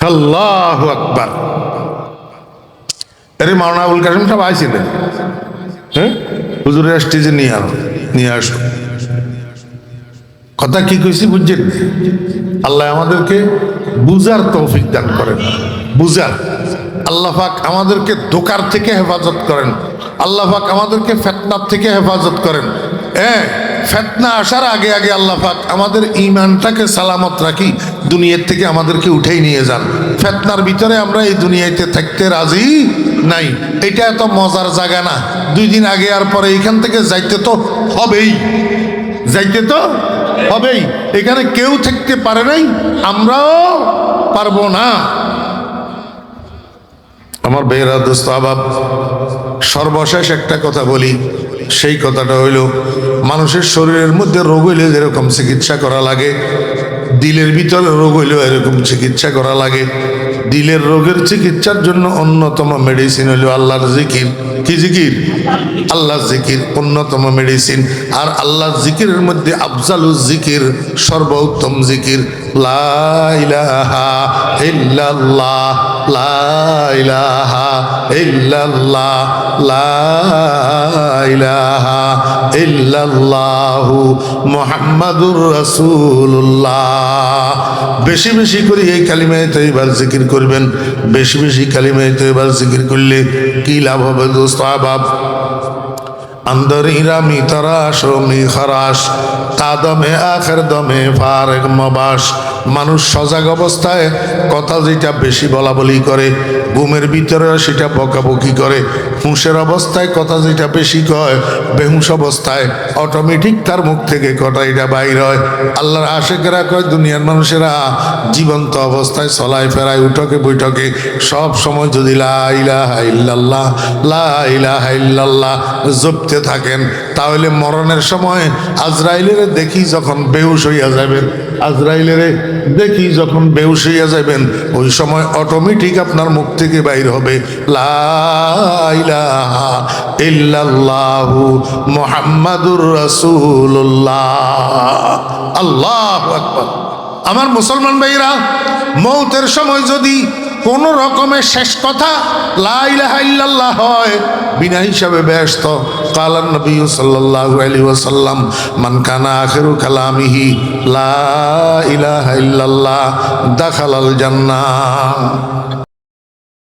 আল্লাহু আকবার। আরে মাওলানা আবুল কাসেম সাহেব আইছিলেন, হ্যাঁ, হুজুরের স্টেজে নিয়ে আসো। কথা কি কইছি বুঝছেন? আল্লাহ আমাদেরকে বুঝার তৌফিক দান করেন, বুঝার। আল্লাহ পাক আমাদেরকে ধোঁকার থেকে হেফাজত করেন, আল্লাহ পাক আমাদেরকে ফিতনার থেকে হেফাজত করেন। হ্যাঁ, ফিতনা আসার আগে আগে আল্লাহ পাক আমাদের ঈমানটাকে সালামত রাখি, দুনিয়ার থেকে আমাদেরকে উঠেই নিয়ে যান। ফিতনার ভিতরে আমরা এই দুনিয়াতে থাকতে রাজি নাই। এটা এত মজার জায়গা না, 2 দিন আগে আর পরে এখান থেকে যাইতে তো হবেই, যাইতে তো হবেই। এখানে কেউ থাকতে পারে নাই, আমরাও পারবো না। আমার বেহরা দোস্ত আহবাব, সর্বশেষ একটা কথা বলি। সেই কথাটা হইল, মানুষের শরীরের মধ্যে রোগ হইলে যেরকম চিকিৎসা করা লাগে, দিলের ভিতরে রোগ হইলেও এরকম চিকিৎসা করা লাগে। দিলের রোগের চিকিৎসার জন্য অন্যতম মেডিসিন হইল আল্লাহর জিকির। কি জিকির? আল্লাহর জিকির অন্যতম মেডিসিন। আর আল্লাহর জিকিরের মধ্যে আফজালুজ জিকির, সর্বোত্তম জিকির লা ইলাহা ইল্লাল্লাহ, লা ইলাহা ইল্লাল্লাহ, লা ইলাহা ইল্লাল্লাহু মুহাম্মাদুর রাসূলুল্লাহ। বেশি বেশি করে এই কালিমায়ে তয়্যিবার জিকির করবেন। বেশি বেশি কালিমায়ে তয়্যিবার জিকির করলে কি লাভ হবে দোস্ত আহবাব? अंदर इरामी तराश मी खराश तादमे आखिर दमे फारग मबाश মানুষ সজাগ অবস্থায় কথা যেটা বেশি বলা বলি করে, ঘুমের ভিতরে সেটা বকাবকি করে, হুঁশের অবস্থায় কথা যেটা বেশি কয়, বেহুশ অবস্থায় অটোমেটিক তার মুখ থেকে কথা এটা বাইর হয়। আল্লাহর আশেকেরা কয় দুনিয়ার মানুষেরা জীবন্ত অবস্থায় চলায় ফেরায় উঠকে বৈঠকে সব সময় যদি লা ইলাহা ইল্লাল্লাহ লা ইলাহা ইল্লাল্লাহ জপতে থাকেন, তাহলে মরণের সময় আজরাইলের দেখি যখন বেহুশ হইয়া যাবেন, আজরাইলের দেখি যখন বেহুশ হইয়া যাবেন, ওই সময় অটোমেটিক আপনার মুখ থেকে বাইর হবে লা ইলাহা ইল্লাল্লাহু মুহাম্মাদুর রাসূলুল্লাহ। আল্লাহু আকবার। আমার মুসলমান ভাইরা, মৌতের সময় যদি কোন রকমের শেষ কথা লা ইলাহা ইল্লাল্লাহ হয়, বিনা হিসাবে ব্যস্ত। কালান নবী সাল্লাল্লাহু আলাইহি ওয়াসাল্লাম মান কানা আখিরু কালামিহি লা ইলাহা ইল্লাল্লাহ দাখালাল জান্নাহ।